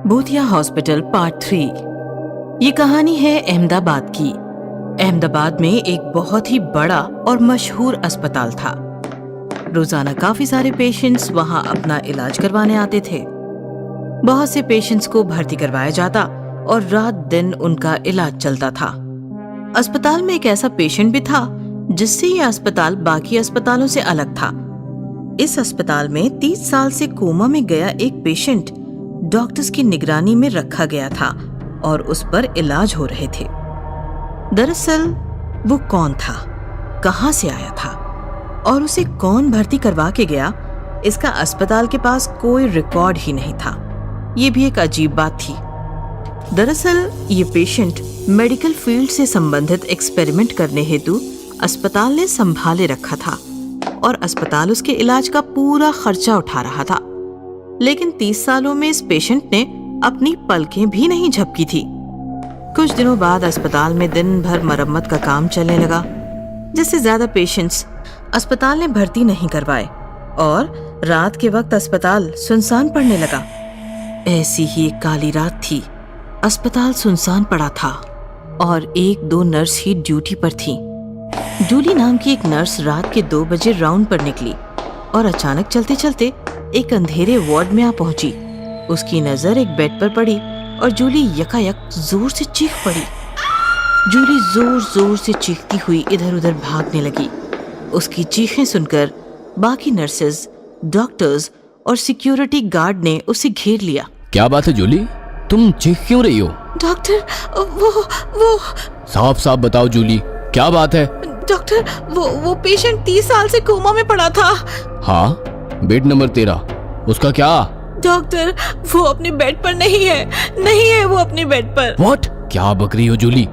भूतिया hospital part 3। ये कहानी है अहमदाबाद की। अहमदाबाद में एक बहुत ही बड़ा और मशहूर अस्पताल था। रोजाना काफी सारे पेशेंट्स वहां अपना इलाज करवाने आते थे। बहुत से पेशेंट्स को भर्ती करवाया जाता और रात दिन उनका इलाज चलता था। अस्पताल में एक ऐसा पेशेंट भी था जिससे ये अस्पताल बाकी अस्पतालों से अलग था। इस अस्पताल में 30 साल से कोमा में गया एक पेशेंट डॉक्टर्स की निगरानी में रखा गया था और उस पर इलाज हो रहे थे। दरअसल वो कौन था, कहां से आया था और उसे कौन भर्ती करवा के गया, इसका अस्पताल के पास कोई रिकॉर्ड ही नहीं था। ये भी एक अजीब बात थी। दरअसल ये पेशेंट मेडिकल फील्ड से संबंधित एक्सपेरिमेंट करने हेतु अस्पताल ने संभाले रखा था और अस्पताल उसके इलाज का पूरा खर्चा उठा रहा था। लेकिन 30 सालों में इस पेशेंट ने अपनी पलकें भी नहीं झपकी थी। कुछ दिनों बाद अस्पताल में दिन भर मरम्मत का काम चलने लगा, जिससे ज्यादा पेशेंट्स अस्पताल ने भर्ती नहीं करवाए और रात के वक्त अस्पताल सुनसान पड़ने लगा। ऐसी ही एक काली रात थी। अस्पताल सुनसान पड़ा था और 1-2 नर्स ही ड्यूटी पर थी। जूली नाम की एक नर्स रात के 2 बजे राउंड पर निकली और अचानक चलते चलते एक अंधेरे वार्ड में आ पहुंची। उसकी नजर एक बेड पर पड़ी और जूली यकायक जोर से चीख पड़ी। जूली जोर जोर से चीखती हुई इधर उधर भागने लगी। उसकी चीखें सुनकर बाकी नर्सेज, डॉक्टर्स और सिक्योरिटी गार्ड ने उसे घेर लिया। क्या बात है जूली, तुम चीख क्यों रही हो? डॉक्टर, वो साफ साफ बताओ जूली, क्या बात है? डॉक्टर, वो पेशेंट 30 साल से कोमा में पड़ा था। हाँ, बेड नंबर 13, उसका क्या? डॉक्टर, वो अपने बेड पर नहीं है वो अपने बेड पर। व्हाट? क्या बक रही हो जूली,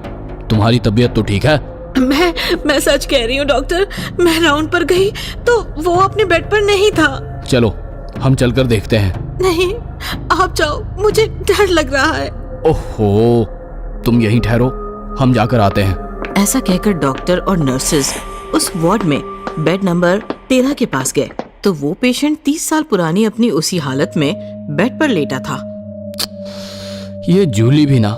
तुम्हारी तबीयत तो ठीक है? मैं सच कह रही हूँ डॉक्टर। मैं राउंड पर गई तो वो अपने बेड पर नहीं था। चलो हम चलकर देखते हैं। नहीं, आप जाओ, मुझे डर लग रहा है। ओहो, तुम यहीं ठहरो, हम जाकर आते हैं। ऐसा कहकर डॉक्टर और नर्सेज उस वार्ड में बेड नंबर 13 के पास गए तो वो पेशेंट 30 साल पुरानी अपनी उसी हालत में बेड पर लेटा था। ये जूली भी ना,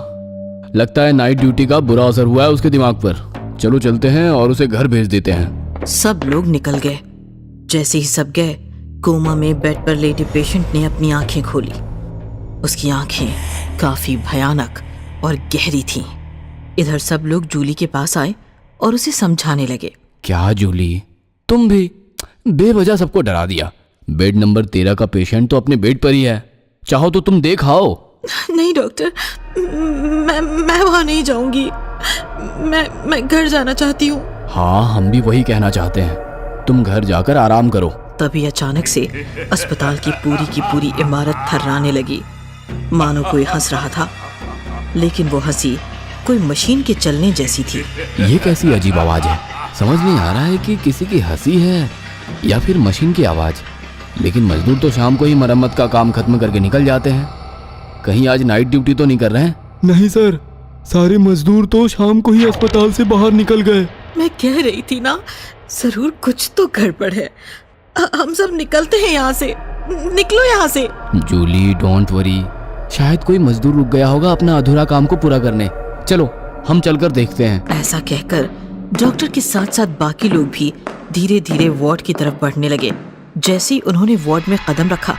लगता है नाइट ड्यूटी का बुरा असर हुआ है उसके दिमाग पर। चलो चलते हैं और उसे घर भेज देते हैं। सब लोग निकल गए। जैसे ही सब गए, कोमा में बेड पर लेटे पेशेंट ने अपनी आंखें खोली। उसकी आंखें काफी भयानक और गहरी थीं। इधर सब लोग जूली के पास आए और उसे समझाने लगे। क्या जूली, तुम भी बेवजह सबको डरा दिया। बेड नंबर 13 का पेशेंट तो अपने बेड पर ही है, चाहो तो तुम देख आओ। नहीं डॉक्टर, मैं वहां नहीं जाऊंगी। मैं घर जाना चाहती हूँ। हाँ, हम भी वही कहना चाहते हैं, तुम घर जाकर आराम करो। तभी अचानक से अस्पताल की पूरी इमारत थर्राने लगी, मानो कोई हंस रहा था। लेकिन वो हंसी कोई मशीन के चलने जैसी थी। ये कैसी अजीब आवाज है? समझ नहीं आ रहा है कि किसी की हंसी है या फिर मशीन की आवाज। लेकिन मजदूर तो शाम को ही मरम्मत का काम खत्म करके निकल जाते हैं। कहीं आज नाइट ड्यूटी तो नहीं कर रहे हैं? नहीं सर, सारे मजदूर तो शाम को ही अस्पताल से बाहर निकल गए। मैं कह रही थी ना, जरूर कुछ तो गड़बड़ है। हम सब निकलते हैं यहाँ से। निकलो यहाँ से। जूली, डोंट वरी, शायद कोई मजदूर रुक गया होगा अपना अधूरा काम को पूरा करने। चलो हम चलकर देखते हैं। ऐसा कहकर डॉक्टर के साथ साथ बाकी लोग भी धीरे धीरे वार्ड की तरफ बढ़ने लगे। जैसे ही उन्होंने वार्ड में कदम रखा,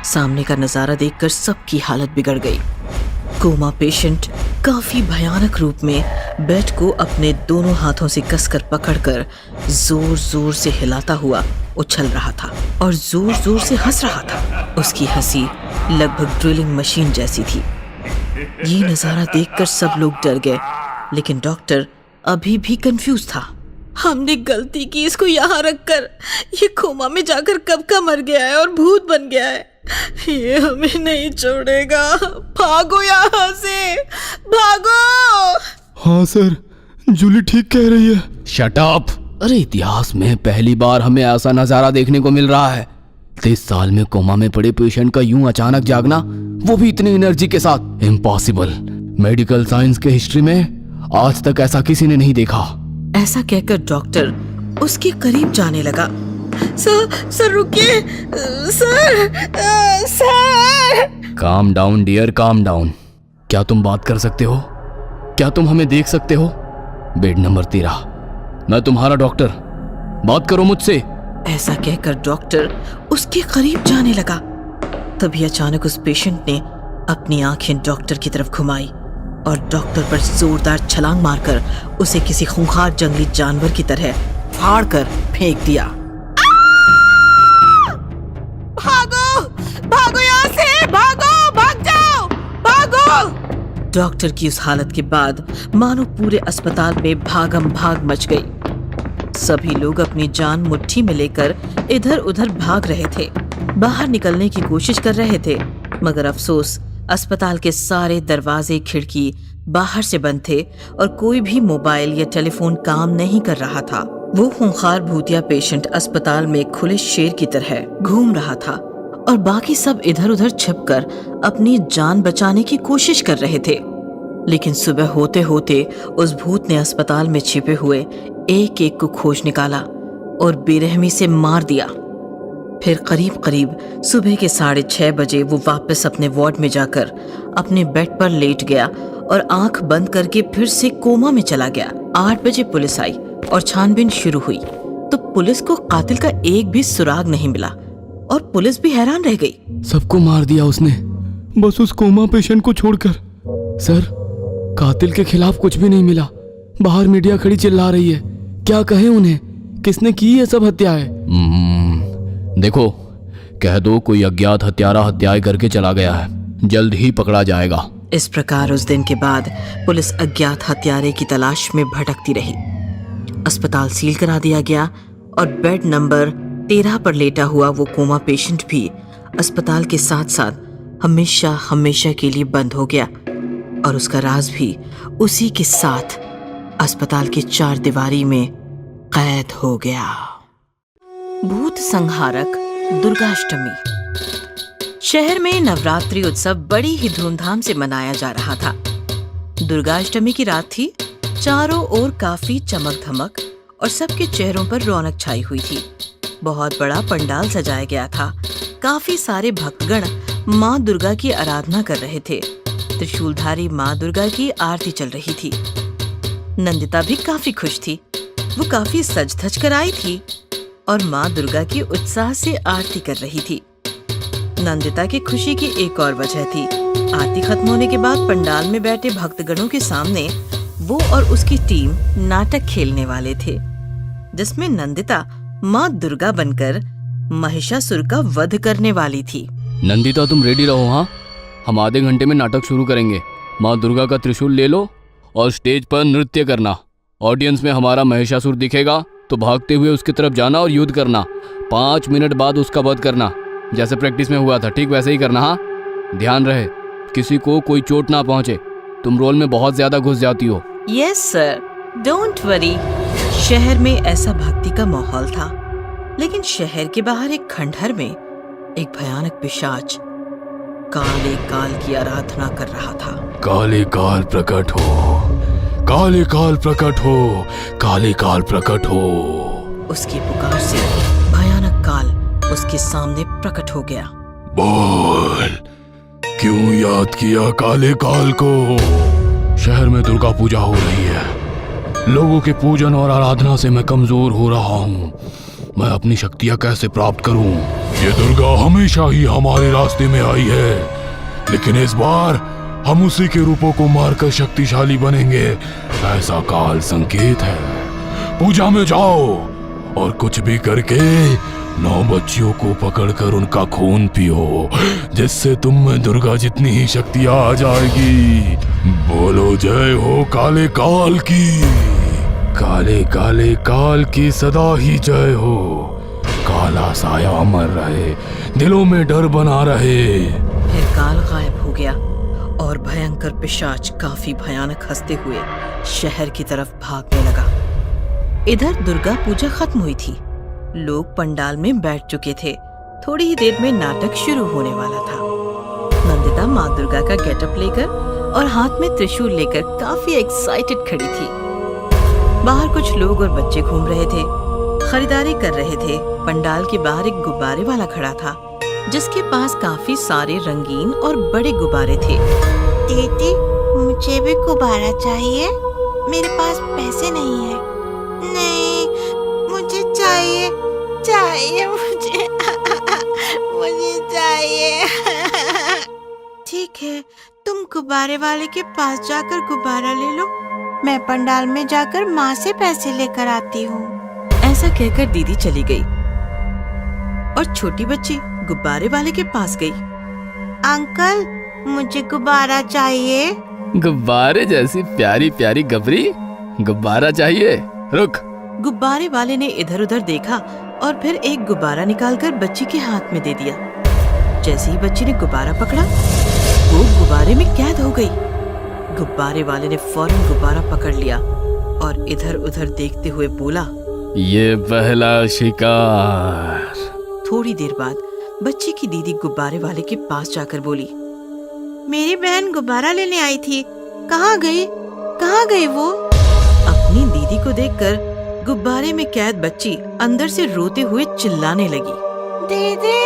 सामने का नजारा देखकर सबकी हालत बिगड़ गई। कोमा पेशेंट काफी भयानक रूप में बेड को अपने दोनों हाथों से कसकर पकड़कर जोर जोर से हिलाता हुआ उछल रहा था और जोर जोर से हंस रहा था। उसकी हंसी लगभग ड्रिलिंग मशीन जैसी थी। ये नजारा देखकर सब लोग डर गए, लेकिन डॉक्टर अभी भी कंफ्यूज था। हमने गलती की इसको यहाँ रखकर। ये कोमा में जाकर कब का मर गया है और भूत बन गया है। ये हमें नहीं छोड़ेगा। भागो यहाँ से, भागो। हाँ सर, जूली ठीक कह रही है। Shut up. अरे इतिहास में पहली बार हमें ऐसा नजारा देखने को मिल रहा है। 30 साल में कोमा में पड़े पेशेंट का यूं अचानक जागना, वो भी इतनी एनर्जी के साथ। इम्पॉसिबल। मेडिकल साइंस के हिस्ट्री में आज तक ऐसा किसी ने नहीं देखा। ऐसा कहकर डॉक्टर उसके करीब जाने लगा। सर रुकिए, sir. Calm down dear, calm down. क्या तुम बात कर सकते हो? क्या तुम हमें देख सकते हो? बेड नंबर 13, मैं तुम्हारा डॉक्टर, बात करो मुझसे। ऐसा कहकर डॉक्टर उसके करीब जाने लगा। तभी अचानक उस पेशेंट ने अपनी आंखें डॉक्टर की तरफ घुमाई और डॉक्टर पर जोरदार छलांग मारकर उसे किसी खूंखार जंगली जानवर की तरह फाड़ कर फेंक दिया। भागो, भागो यहाँ से, भागो, भाग जाओ, भागो। डॉक्टर की उस हालत के बाद मानो पूरे अस्पताल में भागम भाग मच गई। सभी लोग अपनी जान मुट्ठी में लेकर इधर उधर भाग रहे थे, बाहर निकलने की कोशिश कर रहे थे, मगर अफसोस अस्पताल के सारे दरवाजे खिड़की बाहर से बंद थे और कोई भी मोबाइल या टेलीफोन काम नहीं कर रहा था। वो खूंखार भूतिया पेशेंट अस्पताल में खुले शेर की तरह घूम रहा था और बाकी सब इधर उधर छिपकर अपनी जान बचाने की कोशिश कर रहे थे। लेकिन सुबह होते होते उस भूत ने अस्पताल में छिपे हुए एक एक को खोज निकाला और बेरहमी से मार दिया। फिर करीब करीब सुबह के 6:30 बजे वो वापस अपने वार्ड में जाकर अपने बेड पर लेट गया और आंख बंद करके फिर से कोमा में चला गया। 8 बजे पुलिस आई और छानबीन शुरू हुई तो पुलिस को कातिल का एक भी सुराग नहीं मिला और पुलिस भी हैरान रह गई। सबको मार दिया उसने, बस उस कोमा पेशेंट को छोड़कर। सर, कातिल के खिलाफ कुछ भी नहीं मिला। बाहर मीडिया खड़ी चिल्ला रही है, क्या कहें उन्हें? किसने की ये सब हत्याएं? देखो, कह दो कोई अज्ञात हत्यारा हत्याएं करके चला गया है, जल्द ही पकड़ा जाएगा। इस प्रकार उस दिन के बाद पुलिस अज्ञात हत्यारे की तलाश में भटकती रही। अस्पताल सील करा दिया गया और बेड नंबर 13 पर लेटा हुआ वो कोमा पेशेंट भी अस्पताल के साथ साथ हमेशा हमेशा के लिए बंद हो गया और उसका राज भी उसी के साथ अस्पताल की 4 दीवारी में कैद हो गया। भूत संहारक दुर्गाष्टमी। शहर में नवरात्रि उत्सव बड़ी ही धूमधाम से मनाया जा रहा था। दुर्गाष्टमी की रात थी, चारों ओर काफी चमक धमक और सबके चेहरों पर रौनक छाई हुई थी। बहुत बड़ा पंडाल सजाया गया था। काफी सारे भक्तगण माँ दुर्गा की आराधना कर रहे थे। त्रिशूलधारी माँ दुर्गा की आरती चल रही थी। नंदिता भी काफी खुश थी। वो काफी सज धज कर आई थी और माँ दुर्गा की उत्साह से आरती कर रही थी। नंदिता की खुशी की एक और वजह थी। आरती खत्म होने के बाद पंडाल में बैठे भक्तगणों के सामने वो और उसकी टीम नाटक खेलने वाले थे, जिसमें नंदिता माँ दुर्गा बनकर महिषासुर का वध करने वाली थी। नंदिता, तुम रेडी रहो। हाँ, हम आधे घंटे में नाटक शुरू करेंगे। माँ दुर्गा का त्रिशूल ले लो और स्टेज पर नृत्य करना। ऑडियंस में हमारा महिषासुर दिखेगा तो भागते हुए उसकी तरफ जाना और युद्ध करना। 5 मिनट बाद उसका वध करना। जैसे प्रैक्टिस में हुआ था ठीक वैसे ही करना। हाँ, ध्यान रहे किसी को कोई चोट ना पहुंचे। तुम रोल में बहुत ज्यादा घुस जाती हो। Yes sir, don't worry. शहर में ऐसा भक्ति का माहौल था, लेकिन शहर के बाहर एक खंडहर में एक भयानक पिशाच काले काल की आराधना कर रहा था। काले काल प्रकट हो, काले काल प्रकट हो, काले काल प्रकट हो। उसकी पुकार से भयानक काल उसके सामने प्रकट हो गया। बोल, क्यों याद किया काले काल को? शहर में दुर्गा पूजा हो रही है। लोगों के पूजन और आराधना से मैं कमजोर हो रहा हूँ। मैं अपनी शक्तियाँ कैसे प्राप्त करूँ? ये दुर्गा हमेशा ही हमारे रास्ते में आई है, लेकिन इस बार हम उसी के रूपों को मारकर शक्तिशाली बनेंगे, ऐसा काल संकेत है। पूजा में जाओ और कुछ भी करके 9 बच्चियों को पकड़कर उनका खून पियो, जिससे तुम में दुर्गा जितनी ही शक्तियां आ जाएगी। बोलो जय हो काले काल की। काले काले काल की सदा ही जय हो। काला साया अमर रहे, दिलों में डर बना रहे। फिर काल गायब हो गया और भयंकर पिशाच काफी भयानक हंसते हुए शहर की तरफ भागने लगा। इधर दुर्गा पूजा खत्म हुई थी। लोग पंडाल में बैठ चुके थे। थोड़ी ही देर में नाटक शुरू होने वाला था। नंदिता माँ दुर्गा का गेटअप लेकर और हाथ में त्रिशूल लेकर काफी एक्साइटेड खड़ी थी। बाहर कुछ लोग और बच्चे घूम रहे थे, खरीदारी कर रहे थे। पंडाल के बाहर एक गुब्बारे वाला खड़ा था। जिसके पास काफी सारे रंगीन और बड़े गुब्बारे थे। दीदी, मुझे भी गुब्बारा चाहिए। मेरे पास पैसे नहीं है। नहीं, मुझे चाहिए, चाहिए मुझे मुझे चाहिए। ठीक है, तुम गुब्बारे वाले के पास जाकर गुब्बारा ले लो। मैं पंडाल में जाकर माँ से पैसे लेकर आती हूँ। ऐसा कहकर दीदी चली गई और छोटी बच्ची गुब्बारे वाले के पास गई। अंकल, मुझे गुब्बारा चाहिए। गुब्बारे जैसी प्यारी प्यारी गबरी, गुब्बारा चाहिए? रुक। गुब्बारे वाले ने इधर उधर देखा और फिर एक गुब्बारा निकालकर बच्ची के हाथ में दे दिया। जैसे ही बच्ची ने गुब्बारा पकड़ा, वो गुब्बारे में कैद हो गई। गुब्बारे वाले ने फौरन गुब्बारा पकड़ लिया और इधर उधर देखते हुए बोला, ये पहला शिकार। थोड़ी देर बाद बच्ची की दीदी गुब्बारे वाले के पास जाकर बोली, मेरी बहन गुब्बारा लेने आई थी, कहाँ गई? कहाँ गई वो? अपनी दीदी को देखकर गुब्बारे में कैद बच्ची अंदर से रोते हुए चिल्लाने लगी, दीदी,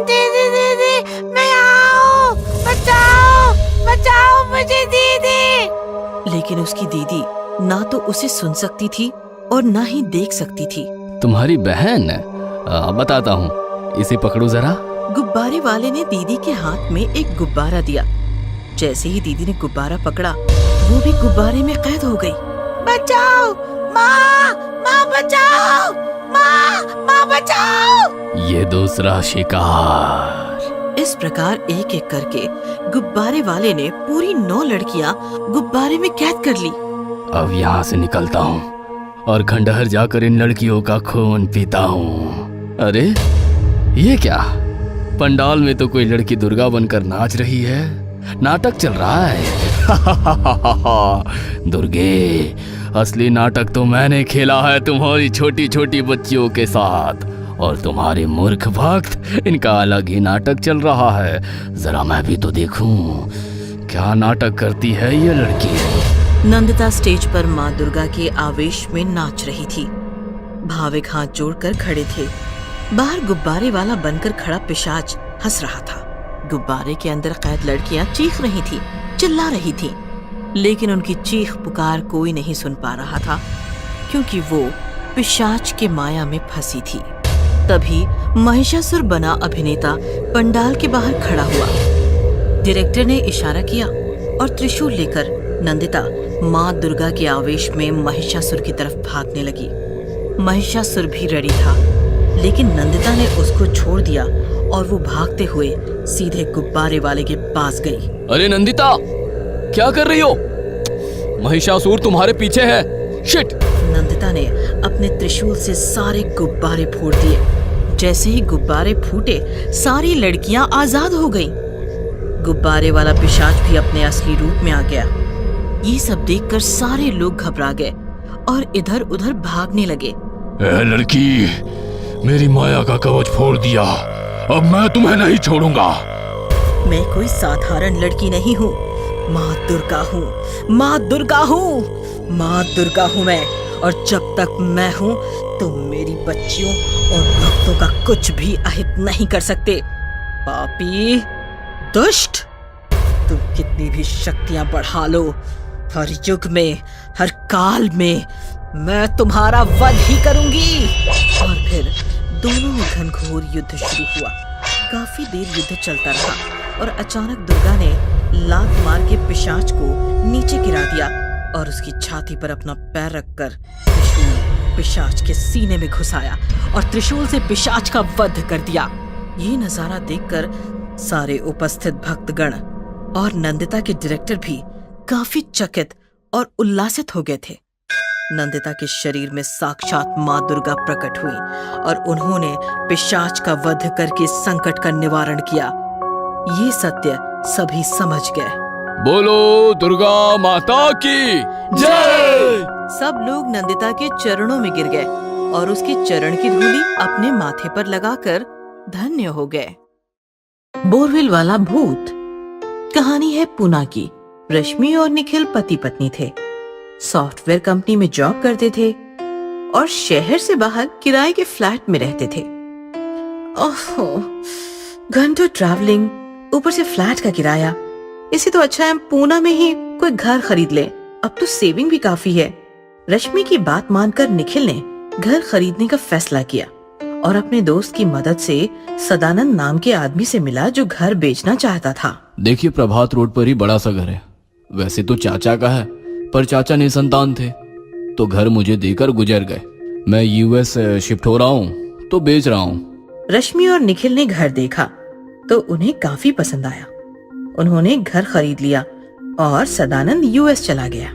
दीदी, दीदी, मैं यहाँ हूँ, बचाओ, बचाओ मुझे दीदी। लेकिन उसकी दीदी ना तो उसे सुन सकती थी और ना ही देख सकती थी। तुम्हारी बहन? बताता हूँ, इसे पकड़ो जरा। गुब्बारे वाले ने दीदी के हाथ में एक गुब्बारा दिया। जैसे ही दीदी ने गुब्बारा पकड़ा, वो भी गुब्बारे में कैद हो गई। बचाओ, माँ, माँ बचाओ, माँ, माँ बचाओ। ये दूसरा शिकार। इस प्रकार एक एक करके गुब्बारे वाले ने पूरी 9 लड़कियां गुब्बारे में कैद कर ली। अब यहाँ से निकलता हूँ और खंडहर जाकर इन लड़कियों का खून पीता हूँ। अरे ये क्या? पंडाल में तो कोई लड़की दुर्गा बनकर नाच रही है, नाटक चल रहा है। दुर्गे, असली नाटक तो मैंने खेला है तुम्हारी छोटी छोटी बच्चियों के साथ, और तुम्हारे मूर्ख भक्त, इनका अलग ही नाटक चल रहा है। जरा मैं भी तो देखूं क्या नाटक करती है ये लड़की। नंदिता स्टेज पर माँ दुर्गा के आवेश में नाच रही थी। भाविक हाथ जोड़कर खड़े थे। बाहर गुब्बारे वाला बनकर खड़ा पिशाच हंस रहा था। गुब्बारे के अंदर कैद लड़कियां चीख रही थी, चिल्ला रही थी, लेकिन उनकी चीख पुकार कोई नहीं सुन पा रहा था, क्योंकि वो पिशाच के माया में फंसी थी। तभी महिषासुर बना अभिनेता पंडाल के बाहर खड़ा हुआ। डायरेक्टर ने इशारा किया और त्रिशूल लेकर नंदिता माँ दुर्गा के आवेश में महिषासुर की तरफ भागने लगी। महिषासुर भी रेडी था, लेकिन नंदिता ने उसको छोड़ दिया और वो भागते हुए सीधे गुब्बारे वाले के पास गई। अरे नंदिता, क्या कर रही हो? महिषासुर तुम्हारे पीछे है। शिट! नंदिता ने अपने त्रिशूल से सारे गुब्बारे फोड़ दिए। जैसे ही गुब्बारे फूटे, सारी लड़कियां आजाद हो गईं। गुब्बारे वाला पिशाच भी अपने असली रूप में आ गया। ये सब देखकर सारे लोग घबरा गए और इधर उधर भागने लगे। ए लड़की, मेरी माया का कवच फोड़ दिया, अब मैं तुम्हें नहीं छोड़ूंगा। मैं कोई साधारण लड़की नहीं हूँ, माँ दुर्गा हूँ, माँ दुर्गा हूँ, माँ दुर्गा हूँ मैं, और जब तक मैं हूँ तुम मेरी बच्चियों और भक्तों का कुछ भी अहित नहीं कर सकते। पापी, दुष्ट, तुम कितनी भी शक्तियां बढ़ा लो, हर युग में, हर काल में मैं तुम्हारा वध ही करूंगी। और फिर दोनों में घनघोर युद्ध शुरू हुआ। काफी देर युद्ध चलता रहा और अचानक दुर्गा ने लात मार के पिशाच को नीचे गिरा दिया और उसकी छाती पर अपना पैर रखकर त्रिशूल पिशाच के सीने में घुसाया और त्रिशूल से पिशाच का वध कर दिया। ये नजारा देखकर सारे उपस्थित भक्तगण और नंदिता के डायरेक्टर भी काफी चकित और उल्लासित हो गए थे। नंदिता के शरीर में साक्षात माँ दुर्गा प्रकट हुई और उन्होंने पिशाच का वध करके संकट का निवारण किया। ये सत्य सभी समझ गए। बोलो दुर्गा माता की जय। सब लोग नंदिता के चरणों में गिर गए और उसके चरण की धूली अपने माथे पर लगाकर धन्य हो गए। बोरवेल वाला भूत। कहानी है पुणे की। रश्मि और निखिल पति पत्नी थे। सॉफ्टवेयर कंपनी में जॉब करते थे और शहर से बाहर किराए के फ्लैट में रहते थे। ओहो, घंटों ट्रैवलिंग, ऊपर से फ्लैट का किराया। इसे तो अच्छा है हम पूना में ही कोई घर खरीद ले, अब तो सेविंग भी काफी है। रश्मि की बात मानकर निखिल ने घर खरीदने का फैसला किया और अपने दोस्त की मदद से सदानंद नाम के आदमी से मिला जो घर बेचना चाहता था। देखिए, प्रभात रोड पर ही बड़ा सा घर है। वैसे तो चाचा का है, पर चाचा निसंतान थे तो घर मुझे देकर गुजर गए। मैं यूएस शिफ्ट हो रहा हूँ तो बेच रहा हूँ। रश्मि और निखिल ने घर देखा तो उन्हें काफी पसंद आया। उन्होंने घर खरीद लिया और सदानंद यूएस चला गया।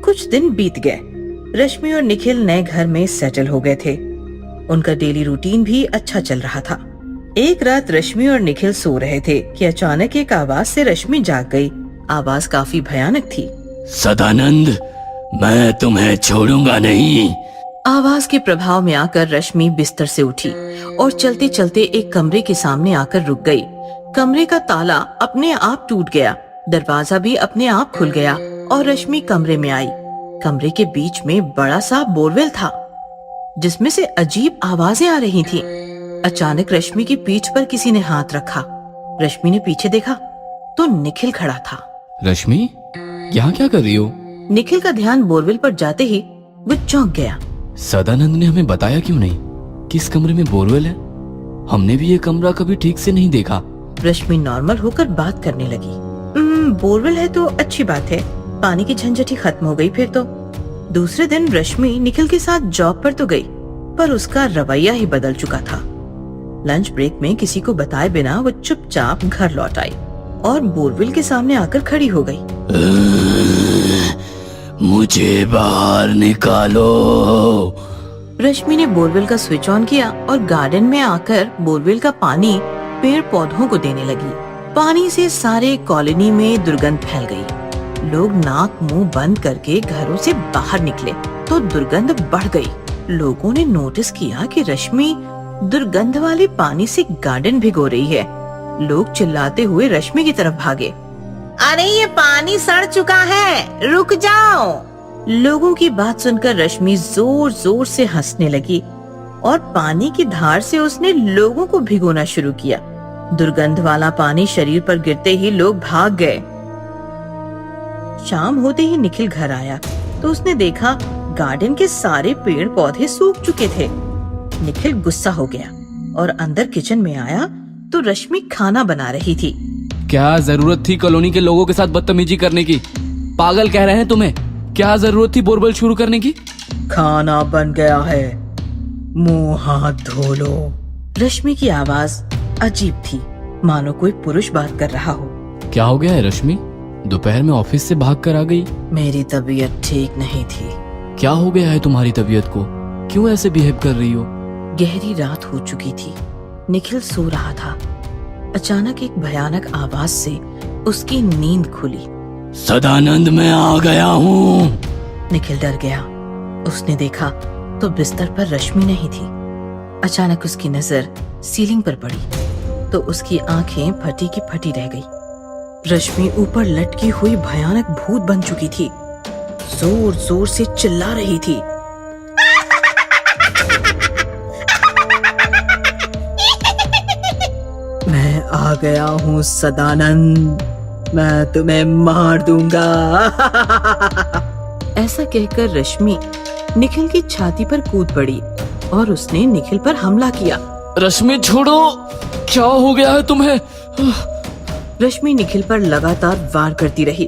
कुछ दिन बीत गए। रश्मि और निखिल नए घर में सेटल हो गए थे। उनका डेली रूटीन भी अच्छा चल रहा था। एक रात रश्मि और निखिल सो रहे थे कि अचानक एक आवाज से रश्मि जाग गई। आवाज काफी भयानक थी। सदानंद, मैं तुम्हें छोड़ूंगा नहीं। आवाज के प्रभाव में आकर रश्मि बिस्तर से उठी और चलते चलते एक कमरे के सामने आकर रुक गई। कमरे का ताला अपने आप टूट गया, दरवाजा भी अपने आप खुल गया और रश्मि कमरे में आई। कमरे के बीच में बड़ा सा बोरवेल था जिसमें से अजीब आवाजें आ रही थी। अचानक रश्मि की पीठ पर किसी ने हाथ रखा। रश्मि ने पीछे देखा तो निखिल खड़ा था। रश्मि, यहाँ क्या कर रही हो? निखिल का ध्यान बोरवेल पर जाते ही वो चौंक गया। सदानंद ने हमें बताया क्यों नहीं कि इस कमरे में बोरवेल है? हमने भी ये कमरा कभी ठीक से नहीं देखा। रश्मि नॉर्मल होकर बात करने लगी। बोरवेल है तो अच्छी बात है, पानी की झंझट ही खत्म हो गई फिर तो। दूसरे दिन रश्मि निखिल के साथ जॉब पर तो गई, पर उसका रवैया ही बदल चुका था। लंच ब्रेक में किसी को बताए बिना वो चुपचाप घर लौट आई और बोरवेल के सामने आकर खड़ी हो गई। मुझे बाहर निकालो। रश्मि ने बोरवेल का स्विच ऑन किया और गार्डन में आकर बोरवेल का पानी पेड़ पौधों को देने लगी। पानी से सारे कॉलोनी में दुर्गंध फैल गई। लोग नाक मुंह बंद करके घरों से बाहर निकले तो दुर्गंध बढ़ गई। लोगों ने नोटिस किया कि रश्मि दुर्गंध वाले पानी से गार्डन भिगो रही है। लोग चिल्लाते हुए रश्मि की तरफ भागे। अरे ये पानी सड़ चुका है, रुक जाओ। लोगों की बात सुनकर रश्मि जोर जोर से हंसने लगी और पानी की धार से उसने लोगों को भिगोना शुरू किया। दुर्गंध वाला पानी शरीर पर गिरते ही लोग भाग गए। शाम होते ही निखिल घर आया तो उसने देखा गार्डन के सारे पेड़ पौधे सूख चुके थे। निखिल गुस्सा हो गया और अंदर किचन में आया तो रश्मि खाना बना रही थी। क्या जरूरत थी कॉलोनी के लोगों के साथ बदतमीजी करने की? पागल कह रहे हैं तुम्हें? क्या जरूरत थी बोरवेल शुरू करने की? खाना बन गया है, मुंह हाथ धो लो। रश्मि की आवाज अजीब थी, मानो कोई पुरुष बात कर रहा हो। क्या हो गया है रश्मि? दोपहर में ऑफिस से भाग कर आ गई। मेरी तबीयत ठीक नहीं थी। क्या हो गया है तुम्हारी तबीयत को? क्यों ऐसे बिहेव कर रही हो? गहरी रात हो चुकी थी। निखिल सो रहा था। अचानक एक भयानक आवाज से उसकी नींद खुली। सदानंद, मैं आ गया हूँ। निखिल डर गया। उसने देखा तो बिस्तर पर रश्मि नहीं थी। अचानक उसकी नजर सीलिंग पर पड़ी तो उसकी आंखें फटी की फटी रह गई। रश्मि ऊपर लटकी हुई भयानक भूत बन चुकी थी। जोर जोर से चिल्ला रही थी। मैं आ गया हूँ सदानंद, मैं तुम्हें मार दूंगा। ऐसा कहकर रश्मि निखिल की छाती पर कूद पड़ी और उसने निखिल पर हमला किया। रश्मि छोड़ो, क्या हो गया है तुम्हें? रश्मि निखिल पर लगातार वार करती रही।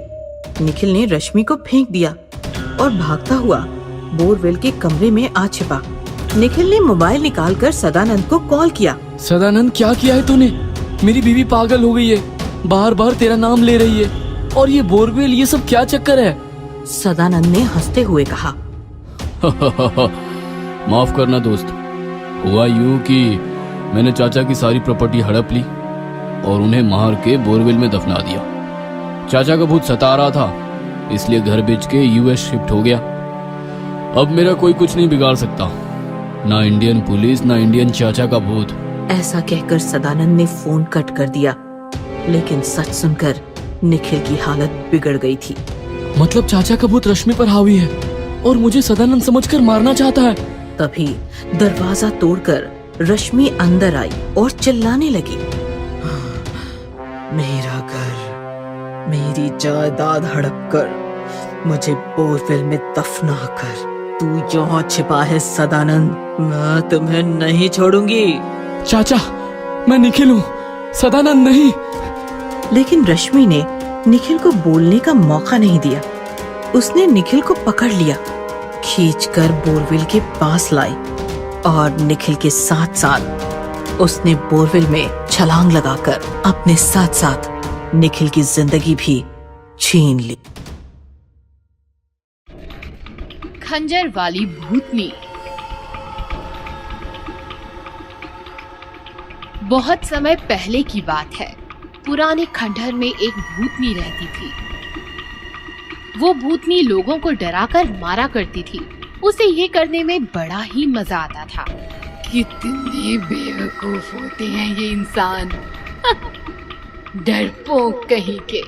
निखिल ने रश्मि को फेंक दिया और भागता हुआ बोरवेल के कमरे में आ छिपा। निखिल ने मोबाइल निकालकर सदानंद को कॉल किया। सदानंद, क्या किया है तूने? मेरी बीवी पागल हो गई है, बार बार तेरा नाम ले रही है। और ये बोरवेल, ये सब क्या चक्कर है? सदानंद ने हंसते हुए कहा। माफ करना दोस्त, हुआ यूं कि मैंने चाचा की सारी प्रॉपर्टी हड़प ली और उन्हें मार के बोरवेल में दफना दिया। चाचा का भूत सता रहा था, इसलिए घर बेच के यूएस शिफ्ट हो गया। अब मेरा कोई कुछ नहीं बिगाड़ सकता, ना इंडियन पुलिस, ना इंडियन चाचा का भूत। ऐसा कहकर सदानंद ने फोन कट कर दिया। लेकिन सच सुनकर निखिल की हालत बिगड़ गई थी। मतलब चाचा का भूत रश्मि पर हावी है और मुझे सदानंद समझकर मारना चाहता है। तभी दरवाजा तोड़कर रश्मि अंदर आई और चिल्लाने लगी। मेरा घर, मेरी जायदाद हड़प कर मुझे बोरवेल में दफना कर। तू यहाँ छिपा है सदानंद, मैं तुम्हें नहीं छोड़ूंगी। चाचा, मैं निखिल हूँ, सदानंद नहीं। लेकिन रश्मि ने निखिल को बोलने का मौका नहीं दिया। उसने निखिल को पकड़ लिया, खींचकर बोरवेल के पास लाई और निखिल के साथ साथ उसने बोरवेल में छलांग लगाकर अपने साथ साथ निखिल की जिंदगी भी छीन ली। खंजर वाली भूतनी। बहुत समय पहले की बात है। पुराने खंडहर में एक भूतनी रहती थी। वो भूतनी लोगों को डराकर मारा करती थी। उसे ये करने में बड़ा ही मजा आता था। कितने बेवकूफ होते हैं ये इंसान। डरपोक कहीं के।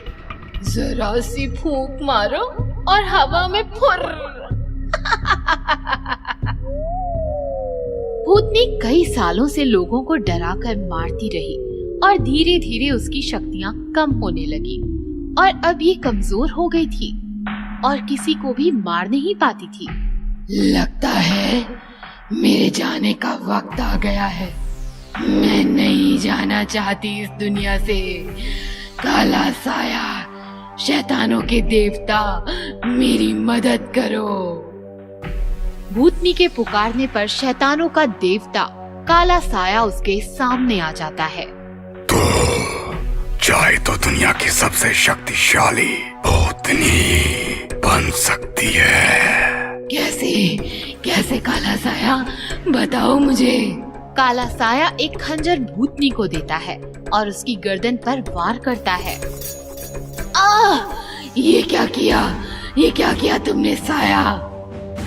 जरा सी फूंक मारो और हवा में फुर्र। भूतनी कई सालों से लोगों को डराकर मारती रही और धीरे धीरे उसकी शक्तियां कम होने लगी और अब ये कमजोर हो गई थी और किसी को भी मार नहीं पाती थी। लगता है मेरे जाने का वक्त आ गया है। मैं नहीं जाना चाहती इस दुनिया से। काला साया, शैतानों के देवता, मेरी मदद करो। भूतनी के पुकारने पर शैतानों का देवता काला साया उसके सामने आ जाता है। तो चाहे तो दुनिया की सबसे शक्तिशाली भूतनी बन सकती है। कैसे कैसे काला साया, बताओ मुझे। काला साया एक खंजर भूतनी को देता है और उसकी गर्दन पर वार करता है। ये क्या किया तुमने साया?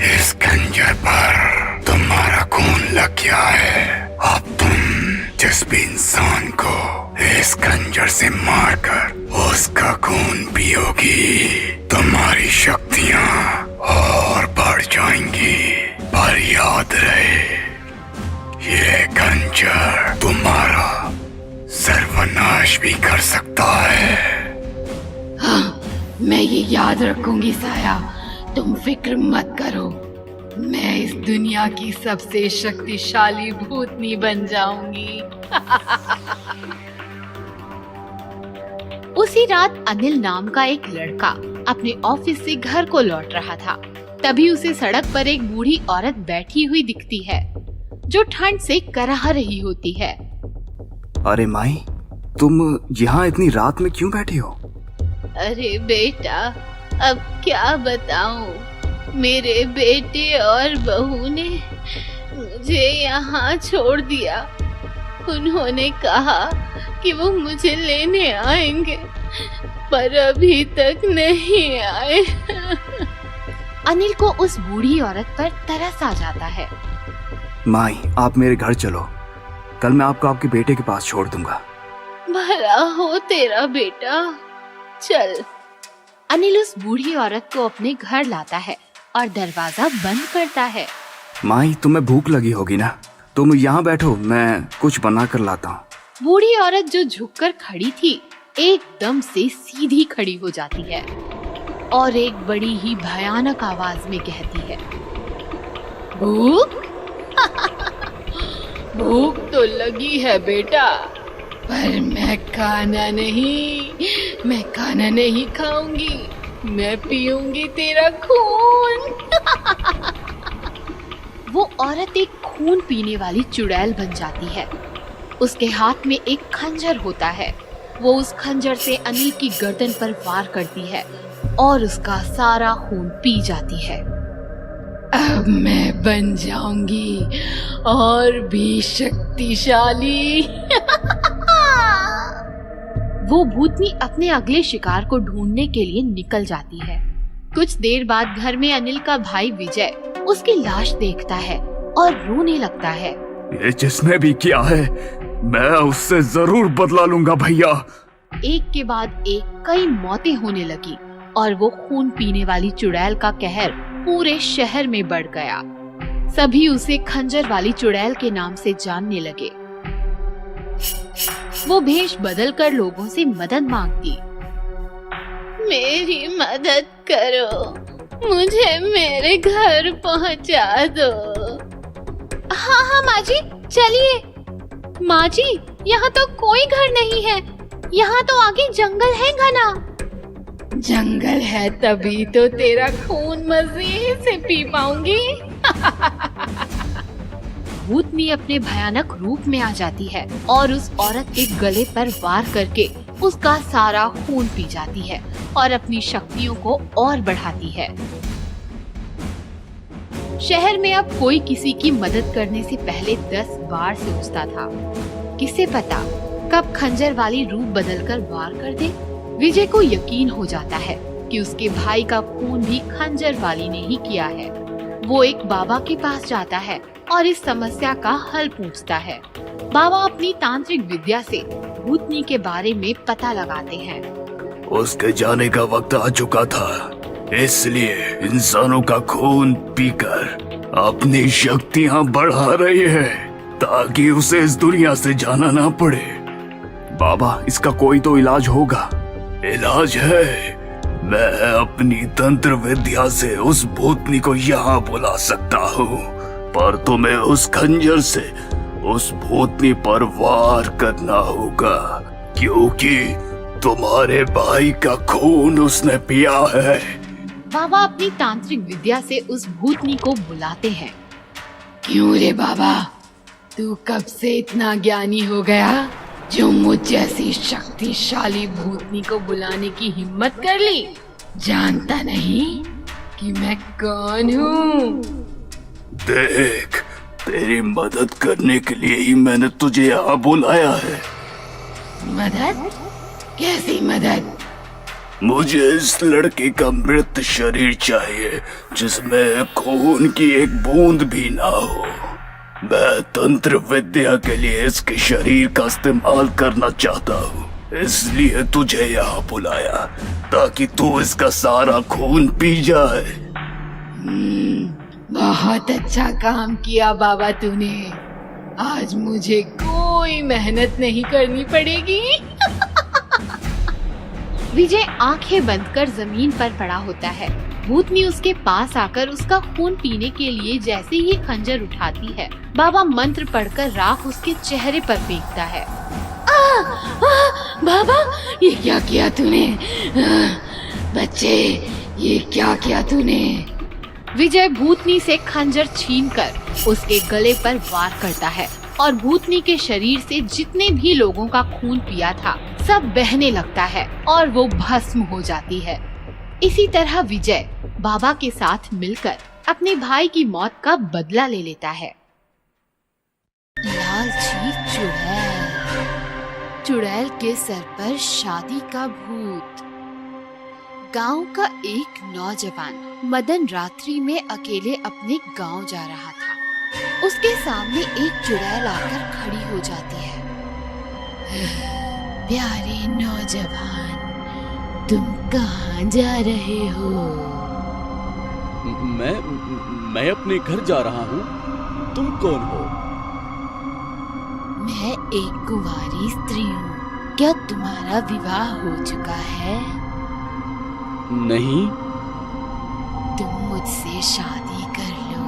इस खंजर पर तुम्हारा खून लग गया है। अब तुम जिस भी इंसान को इस खंजर से मारकर उसका खून पियोगी, तुम्हारी शक्तियाँ और बढ़ जाएंगी। पर याद रहे, ये खंजर तुम्हारा सर्वनाश भी कर सकता है। हाँ, मैं ये याद रखूंगी साया। तुम फिक्र मत करो। मैं इस दुनिया की सबसे शक्तिशाली भूतनी बन जाऊंगी। उसी रात अनिल नाम का एक लड़का अपने ऑफिस से घर को लौट रहा था। तभी उसे सड़क पर एक बूढ़ी औरत बैठी हुई दिखती है जो ठंड से कराह रही होती है। अरे माई, तुम यहाँ इतनी रात में क्यों बैठी हो? अरे बेटा, अब क्या बताऊं, मेरे बेटे और बहू ने मुझे यहाँ छोड़ दिया। उन्होंने कहा कि वो मुझे लेने आएंगे, पर अभी तक नहीं आए। अनिल को उस बूढ़ी औरत पर तरस आ जाता है। माई, आप मेरे घर चलो, कल मैं आपको आपके बेटे के पास छोड़ दूंगा। भला हो तेरा बेटा, चल। अनिल उस बूढ़ी औरत को अपने घर लाता है और दरवाजा बंद करता है। माई, तुम्हें भूख लगी होगी ना, तुम यहाँ बैठो, मैं कुछ बना कर लाता हूँ। बूढ़ी औरत जो झुककर खड़ी थी एकदम से सीधी खड़ी हो जाती है और एक बड़ी ही भयानक आवाज में कहती है, भूख? भूख तो लगी है बेटा, पर मैं खाना नहीं खाऊंगी। मैं पीऊंगी तेरा खून। वो औरत एक खून पीने वाली चुड़ैल बन जाती है। उसके हाथ में एक खंजर होता है। वो उस खंजर से अनिल की गर्दन पर वार करती है और उसका सारा खून पी जाती है। अब मैं बन जाऊंगी और भी शक्तिशाली। वो भूतनी अपने अगले शिकार को ढूंढने के लिए निकल जाती है। कुछ देर बाद घर में अनिल का भाई विजय उसकी लाश देखता है और रोने लगता है। ये जिसने भी किया है, मैं उससे जरूर बदला लूंगा भैया। एक के बाद एक कई मौतें होने लगी और वो खून पीने वाली चुड़ैल का कहर पूरे शहर में बढ़ गया। सभी उसे खंजर वाली चुड़ैल के नाम से जानने लगे। वो भेष बदलकर लोगों से मदद मांगती। मेरी मदद करो, मुझे मेरे घर पहुंचा दो। हाँ हाँ माँ जी, चलिए। माँ जी, यहाँ तो कोई घर नहीं है, यहाँ तो आगे जंगल है घना। जंगल है तभी तो तेरा खून मजे से पी पाऊंगी। भूतनी अपने भयानक रूप में आ जाती है और उस औरत के गले पर वार करके उसका सारा खून पी जाती है और अपनी शक्तियों को और बढ़ाती है। शहर में अब कोई किसी की मदद करने से पहले 10 बार सोचता था। किसे पता कब खंजर वाली रूप बदलकर वार कर दे। विजय को यकीन हो जाता है कि उसके भाई का खून भी खंजर वाली ने ही किया है। वो एक बाबा के पास जाता है और इस समस्या का हल पूछता है। बाबा अपनी तांत्रिक विद्या से भूतनी के बारे में पता लगाते हैं। उसके जाने का वक्त आ चुका था, इसलिए इंसानों का खून पीकर अपनी शक्तियां बढ़ा रही है ताकि उसे इस दुनिया से जाना ना पड़े। बाबा, इसका कोई तो इलाज होगा। इलाज है, मैं अपनी तंत्र विद्या से उस भूतनी को यहाँ बुला सकता हूँ, पर तुम्हें उस खंजर से उस भूतनी पर वार करना होगा, क्योंकि तुम्हारे भाई का खून उसने पिया है। बाबा अपनी तांत्रिक विद्या से उस भूतनी को बुलाते हैं। क्यों रे बाबा, तू कब से इतना ज्ञानी हो गया जो मुझ जैसी शक्तिशाली भूतनी को बुलाने की हिम्मत कर ली? जानता नहीं कि मैं कौन हूँ? देख, तेरी मदद करने के लिए ही मैंने तुझे यहाँ बुलाया है। मदद? कैसी मदद? मुझे इस लड़के का मृत शरीर चाहिए जिसमें खून की एक बूंद भी ना हो। मैं तंत्र विद्या के लिए इसके शरीर का इस्तेमाल करना चाहता हूँ, इसलिए तुझे यहाँ बुलाया ताकि तू इसका सारा खून पी जाए। बहुत अच्छा काम किया बाबा तूने। आज मुझे कोई मेहनत नहीं करनी पड़ेगी। विजय आंखें बंद कर जमीन पर पड़ा होता है। भूतनी उसके पास आकर उसका खून पीने के लिए जैसे ही खंजर उठाती है, बाबा मंत्र पढ़कर राख उसके चेहरे पर फेंकता है। बाबा, ये क्या किया तूने? बच्चे, ये क्या किया तूने? विजय भूतनी से खंजर छीनकर उसके गले पर वार करता है और भूतनी के शरीर से जितने भी लोगों का खून पिया था सब बहने लगता है और वो भस्म हो जाती है। इसी तरह विजय बाबा के साथ मिलकर अपने भाई की मौत का बदला ले लेता है। लालची चुड़ैल। चुड़ैल के सर पर शादी का भूत। गांव का एक नौजवान मदन रात्रि में अकेले अपने गांव जा रहा था। उसके सामने एक चुड़ैल आकर खड़ी हो जाती है। प्यारे नौजवान, तुम कहाँ जा रहे हो? मैं अपने घर जा रहा हूँ। तुम कौन हो? मैं एक कुंवारी स्त्री हूँ। क्या तुम्हारा विवाह हो चुका है? नहीं। तुम मुझसे शादी कर लो।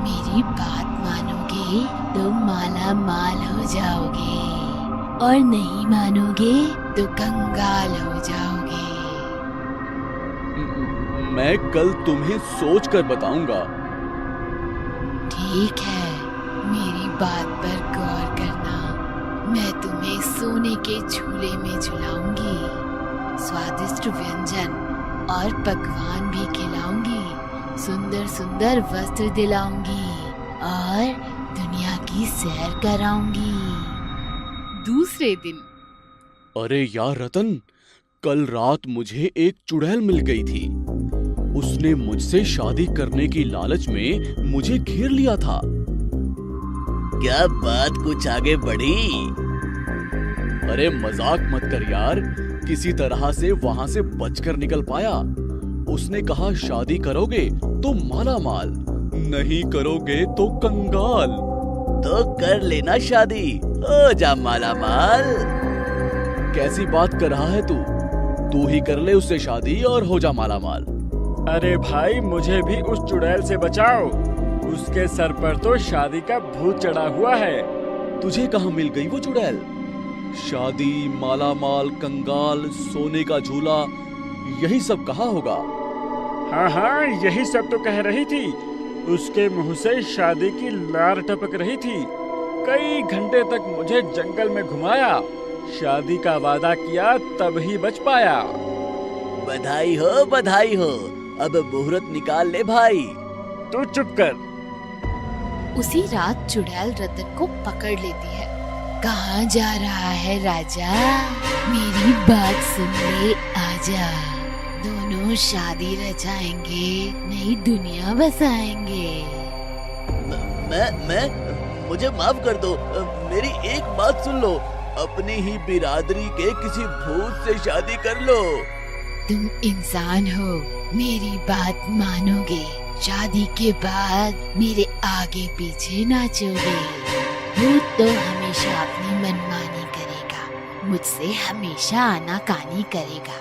मेरी बात मानोगे तो माला माल हो जाओगे, और नहीं मानोगे तो कंगाल हो जाओगे। मैं कल तुम्हें सोच कर बताऊंगा। ठीक है, मेरी बात पर गौर करना। मैं तुम्हें सोने के झूले में झुलाऊंगी, स्वादिष्ट व्यंजन और पकवान भी खिलाऊंगी, सुंदर सुंदर वस्त्र दिलाऊंगी और दुनिया की सैर कराऊंगी। दूसरे दिन। अरे यार रतन, कल रात मुझे एक चुड़ैल मिल गई थी। उसने मुझसे शादी करने की लालच में मुझे घेर लिया था। क्या बात कुछ आगे बढ़ी? अरे मजाक मत कर यार, किसी तरह से वहां से बचकर निकल पाया। उसने कहा शादी करोगे तो माला माल, नहीं करोगे तो कंगाल। तो कर लेना शादी, हो जा माला माल। कैसी बात कर रहा है तू ही कर ले उससे शादी और हो जा माला माल। अरे भाई मुझे भी उस चुड़ैल से बचाओ, उसके सर पर तो शादी का भूत चढ़ा हुआ है। तुझे कहाँ मिल गई वो चुड़ैल? शादी, माला माल, कंगाल, सोने का झूला, यही सब कहा होगा? हाँ, यही सब तो कह रही थी। उसके मुंह से शादी की लार टपक रही थी। कई घंटे तक मुझे जंगल में घुमाया, शादी का वादा किया तब ही बच पाया। बधाई हो, अब मुहूर्त निकाल ले भाई। तू चुप कर। उसी रात चुड़ैल रतन को पकड़ लेती है। कहाँ जा रहा है राजा? मेरी बात सुन ले, आजा। दोनों शादी रचाएंगे, नई दुनिया बसाएंगे। मैं मुझे माफ कर दो, मेरी एक बात सुन लो। अपनी ही बिरादरी के किसी भूत से शादी कर लो। तुम इंसान हो, मेरी बात मानोगे। शादी के बाद मेरे आगे पीछे नाचोगे। भूत तो हमेशा अपनी मनमानी करेगा, मुझसे हमेशा आनाकानी करेगा।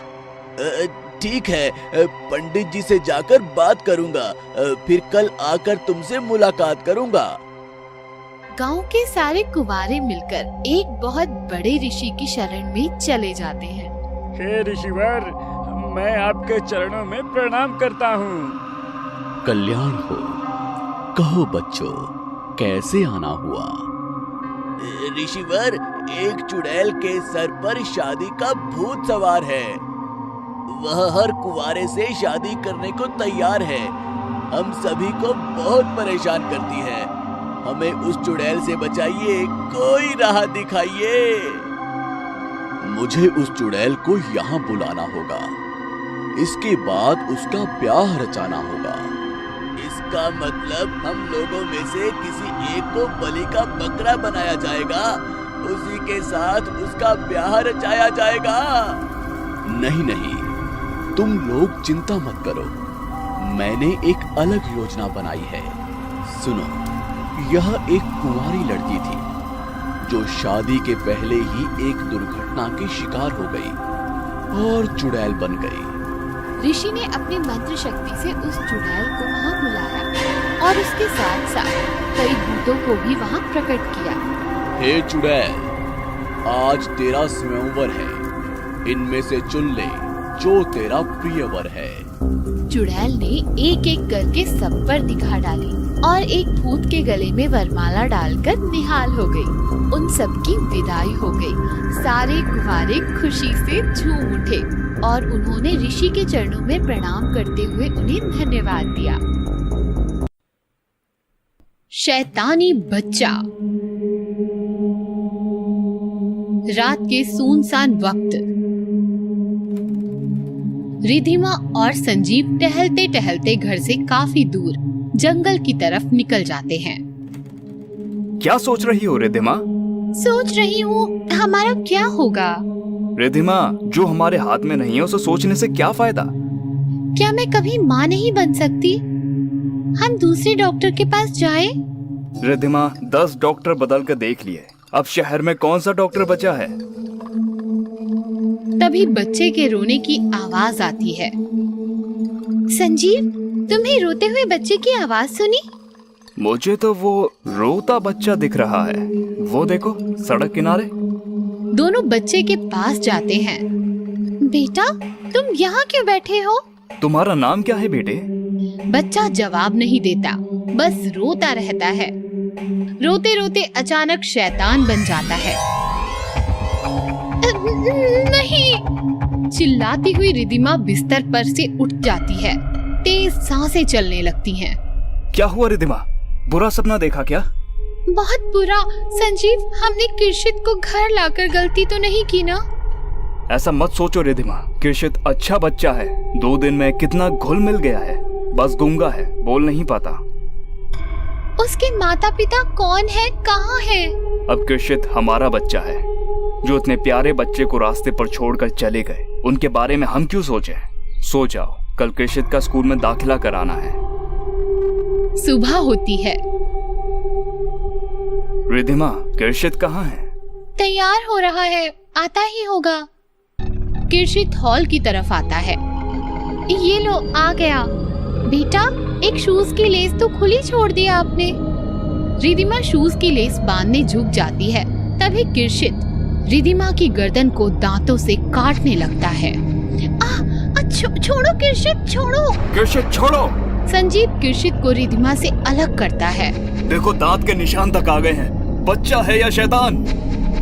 ठीक है, पंडित जी से जाकर बात करूंगा, फिर कल आकर तुमसे मुलाकात करूंगा। गांव के सारे कुंवारे मिलकर एक बहुत बड़े ऋषि की शरण में चले जाते हैं। हे ऋषिवर, मैं आपके चरणों में प्रणाम करता हूँ। कल्याण हो। कहो बच्चों, कैसे आना हुआ? ऋषिवर, एक चुड़ैल के सर पर शादी का भूत सवार है। वह हर कुंवारे से शादी करने को तैयार है। हम सभी को बहुत परेशान करती है। हमें उस चुड़ैल से बचाइए, कोई राह दिखाइए। मुझे उस चुड़ैल को यहाँ बुलाना होगा। इसके बाद उसका ब्याह रचाना होगा। इसका मतलब हम लोगों में से किसी एक को बलि का बकरा बनाया जाएगा, उसी के साथ उसका ब्याह रचाया जाएगा। नहीं, तुम लोग चिंता मत करो। मैंने एक अलग योजना बनाई है। सुनो, यह एक कुंवारी लड़की थी जो शादी के पहले ही एक दुर्घटना की शिकार हो गई और चुड़ैल बन गई। ऋषि ने अपनी मंत्र शक्ति से उस चुड़ैल को वहाँ बुलाया और उसके साथ साथ कई भूतों को भी वहाँ प्रकट किया। हे चुड़ैल, आज तेरा स्वयंवर है। इनमें से चुन ले जो तेरा प्रिय वर है। चुड़ैल ने एक एक करके सब पर निगाह डाली और एक भूत के गले में वरमाला डालकर निहाल हो गई। उन सब की विदाई हो गई। सारे कुंवारे खुशी से झूम उठे और उन्होंने ऋषि के चरणों में प्रणाम करते हुए उन्हें धन्यवाद दिया। शैतानी बच्चा। रात के सुनसान वक्त रिधिमा और संजीव टहलते टहलते घर से काफी दूर जंगल की तरफ निकल जाते हैं। क्या सोच रही हो रिधिमा? सोच रही हूँ हमारा क्या होगा। रिधिमा, जो हमारे हाथ में नहीं है उसे सोचने से क्या फायदा? क्या मैं कभी माँ नहीं बन सकती? हम दूसरे डॉक्टर के पास जाएं? रिधिमा, 10 डॉक्टर बदल कर देख लिए, अब शहर में कौन सा डॉक्टर बचा है? तभी बच्चे के रोने की आवाज आती है। संजीव, तुम्हें रोते हुए बच्चे की आवाज सुनी? मुझे तो वो रोता बच्चा दिख रहा है। वो देखो, सड़क किनारे। दोनों बच्चे के पास जाते हैं। बेटा, तुम यहाँ क्यों बैठे हो? तुम्हारा नाम क्या है बेटे? बच्चा जवाब नहीं देता, बस रोता रहता है। रोते रोते अचानक शैतान बन जाता है। नहीं! चिल्लाती हुई रिधिमा बिस्तर पर से उठ जाती है। तेज सांसें चलने लगती हैं। क्या हुआ रिधिमा? बुरा सपना देखा क्या? बहुत बुरा। संजीव, हमने किर्शित को घर लाकर गलती तो नहीं की ना? ऐसा मत सोचो रिधिमा, किर्शित अच्छा बच्चा है। 2 दिन में कितना घुल मिल गया है। बस गूंगा है, बोल नहीं पाता। उसके माता पिता कौन है, कहाँ है? अब किर्शित हमारा बच्चा है। जो इतने प्यारे बच्चे को रास्ते पर छोड़कर चले गए, उनके बारे में हम क्यों सोचें? सो जाओ, कल किर्शित का स्कूल में दाखिला कराना है। सुबह होती है। रिधिमा, किर्शित कहाँ है? तैयार हो रहा है, आता ही होगा। किर्शित हॉल की तरफ आता है। ये लो, आ गया। बेटा, एक शूज की लेस तो खुली छोड़ दिया आपने। रिधिमा शूज की लेस बांधने झुक जाती है। तभी किर्शित रिधिमा की गर्दन को दांतों से काटने लगता है। छोड़ो किर्शित, छोड़ो। किर्शित छोड़ो। संजीव किर्शित को रिधिमा से अलग करता है। देखो, दांत के निशान तक आ गए हैं। बच्चा है या शैतान?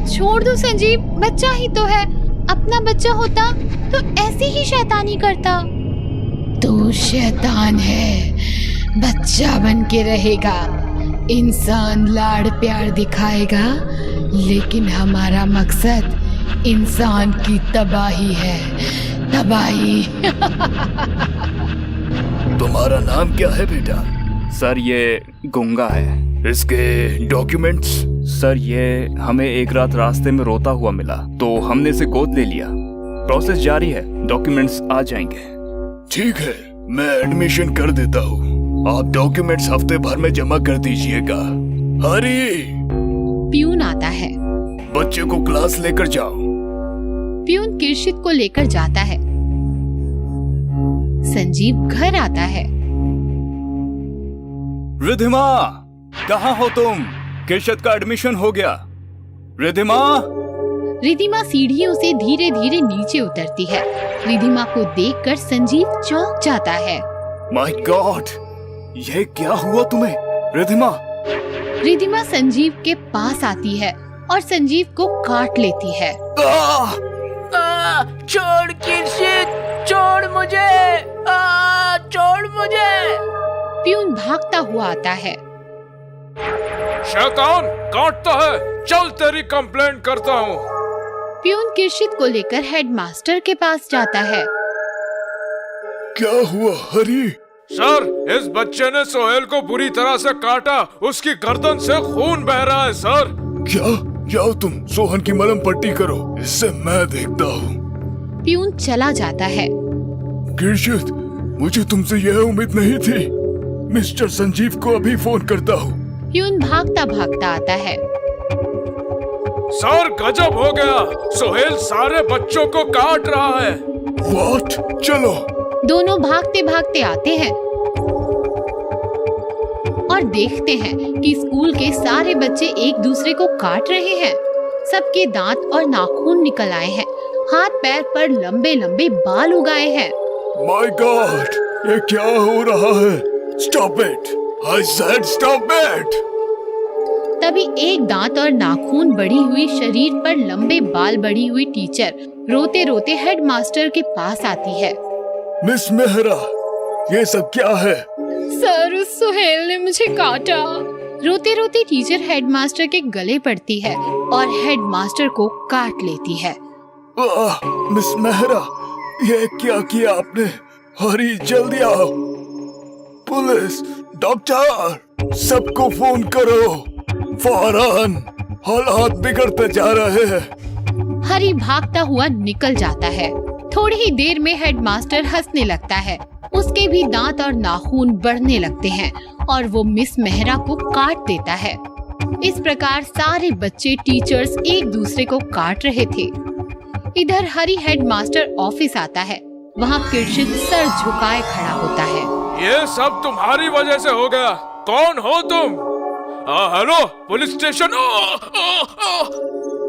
छोड़ दो संजीव, बच्चा ही तो है। अपना बच्चा होता तो ऐसे ही शैतानी करता। तू शैतान है, बच्चा बन के रहेगा। इंसान लाड़ प्यार दिखाएगा, लेकिन हमारा मकसद इंसान की तबाही है, तबाही। तुम्हारा नाम क्या है बेटा? सर, ये गुंगा है। इसके डॉक्यूमेंट्स? सर, ये हमें एक रात रास्ते में रोता हुआ मिला तो हमने इसे गोद ले लिया। प्रोसेस जारी है, डॉक्यूमेंट्स आ जाएंगे। ठीक है, मैं एडमिशन कर देता हूँ। आप डॉक्यूमेंट्स हफ्ते भर में जमा कर दीजिएगा। हरी, प्यून आता है। बच्चे को क्लास लेकर जाओ। प्यून किर्शित को लेकर जाता है। संजीव घर आता है। रिधिमा, कहाँ हो तुम? किर्शित का एडमिशन हो गया। रिधिमा। रिधिमा सीढ़ियों से धीरे धीरे नीचे उतरती है। रिधिमा को देखकर संजीव चौंक जाता है। माय गॉड, ये क्या हुआ तुम्हें? रिधिमा। रिधिमा संजीव के पास आती है और संजीव को काट लेती है। छोड़ किर्शित, छोड़ मुझे, छोड़ मुझे। प्यून भागता हुआ आता है। शैतान काटता है, चल तेरी कंप्लेंट करता हूँ। प्यून किर्शित को लेकर हेडमास्टर के पास जाता है। क्या हुआ हरी? सर, इस बच्चे ने सोहेल को बुरी तरह से काटा, उसकी गर्दन से खून बह रहा है सर। क्या? जाओ तुम सोहन की मलहम पट्टी करो, इससे मैं देखता हूँ। प्यून चला जाता है। किर्शित, मुझे तुमसे यह उम्मीद नहीं थी। मिस्टर संजीव को अभी फोन करता हूँ। प्यून भागता भागता आता है। सर, गजब हो गया, सोहेल सारे बच्चों को काट रहा है। व्हाट? चलो। दोनों भागते भागते आते हैं और देखते हैं कि स्कूल के सारे बच्चे एक दूसरे को काट रहे हैं। सबके दांत और नाखून निकल आए हैं। हाथ पैर पर लंबे लंबे बाल उगाए हैं। माय गॉड, ये क्या हो रहा है? Stop it, I said stop it. तभी एक दांत और नाखून बढ़ी हुई शरीर पर लंबे बाल बढ़ी हुई टीचर रोते रोते हेडमास्टर के पास आती है। मिस मेहरा, ये सब क्या है? सर, उस सुहेल ने मुझे काटा। रोते रोते टीचर हेडमास्टर के गले पड़ती है और हेडमास्टर को काट लेती है। मिस मेहरा, ये क्या किया आपने? हरी, जल्दी आओ। पुलिस, डॉक्टर, सबको फोन करो। फौरन, हालात बिगड़ते जा रहे हैं। हरी भागता हुआ निकल जाता है। थोड़ी ही देर में हेडमास्टर हंसने लगता है। उसके भी दांत और नाखून बढ़ने लगते हैं और वो मिस मेहरा को काट देता है। इस प्रकार सारे बच्चे टीचर्स एक दूसरे को काट रहे थे। इधर हरी हेडमास्टर ऑफिस आता है। वहाँ किर्शित सर झुकाए खड़ा होता है। ये सब तुम्हारी वजह से हो गया। कौन हो तुम? Hello, police station.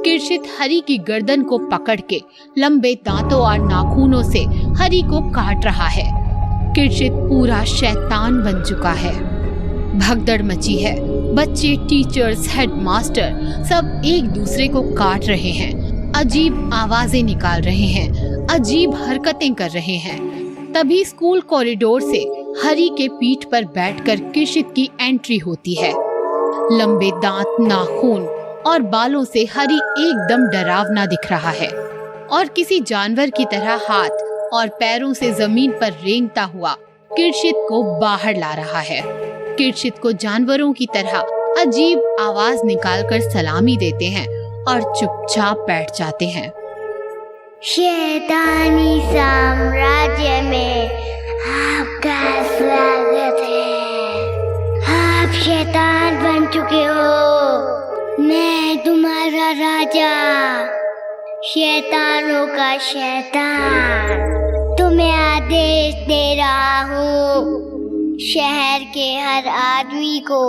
Kirshit Hari की गर्दन को पकड़ के लंबे दांतों और नाखूनों से हरी को काट रहा है। किर्शित पूरा शैतान बन चुका है। भगदड़ मची है। बच्चे, टीचर्स, हेडमास्टर सब एक दूसरे को काट रहे हैं। अजीब आवाजें निकाल रहे हैं, अजीब हरकतें कर रहे हैं। तभी स्कूल कॉरिडोर से हरी के पीठ पर बैठकर किर्शित की एंट्री होती है। लंबे दांत, नाखून और बालों से हरी एकदम डरावना दिख रहा है और किसी जानवर की तरह हाथ और पैरों से जमीन पर रेंगता हुआ किर्शित को बाहर ला रहा है। किर्शित को जानवरों की तरह अजीब आवाज निकालकर सलामी देते हैं और चुपचाप बैठ जाते हैं। शैतानी साम्राज्य में आपका स्वागत है। आप शैतान बन चुके हो। मैं तुम्हारा राजा, शैतानों का शैतान, तुम्हें आदेश दे रहा हूँ शहर के हर आदमी को,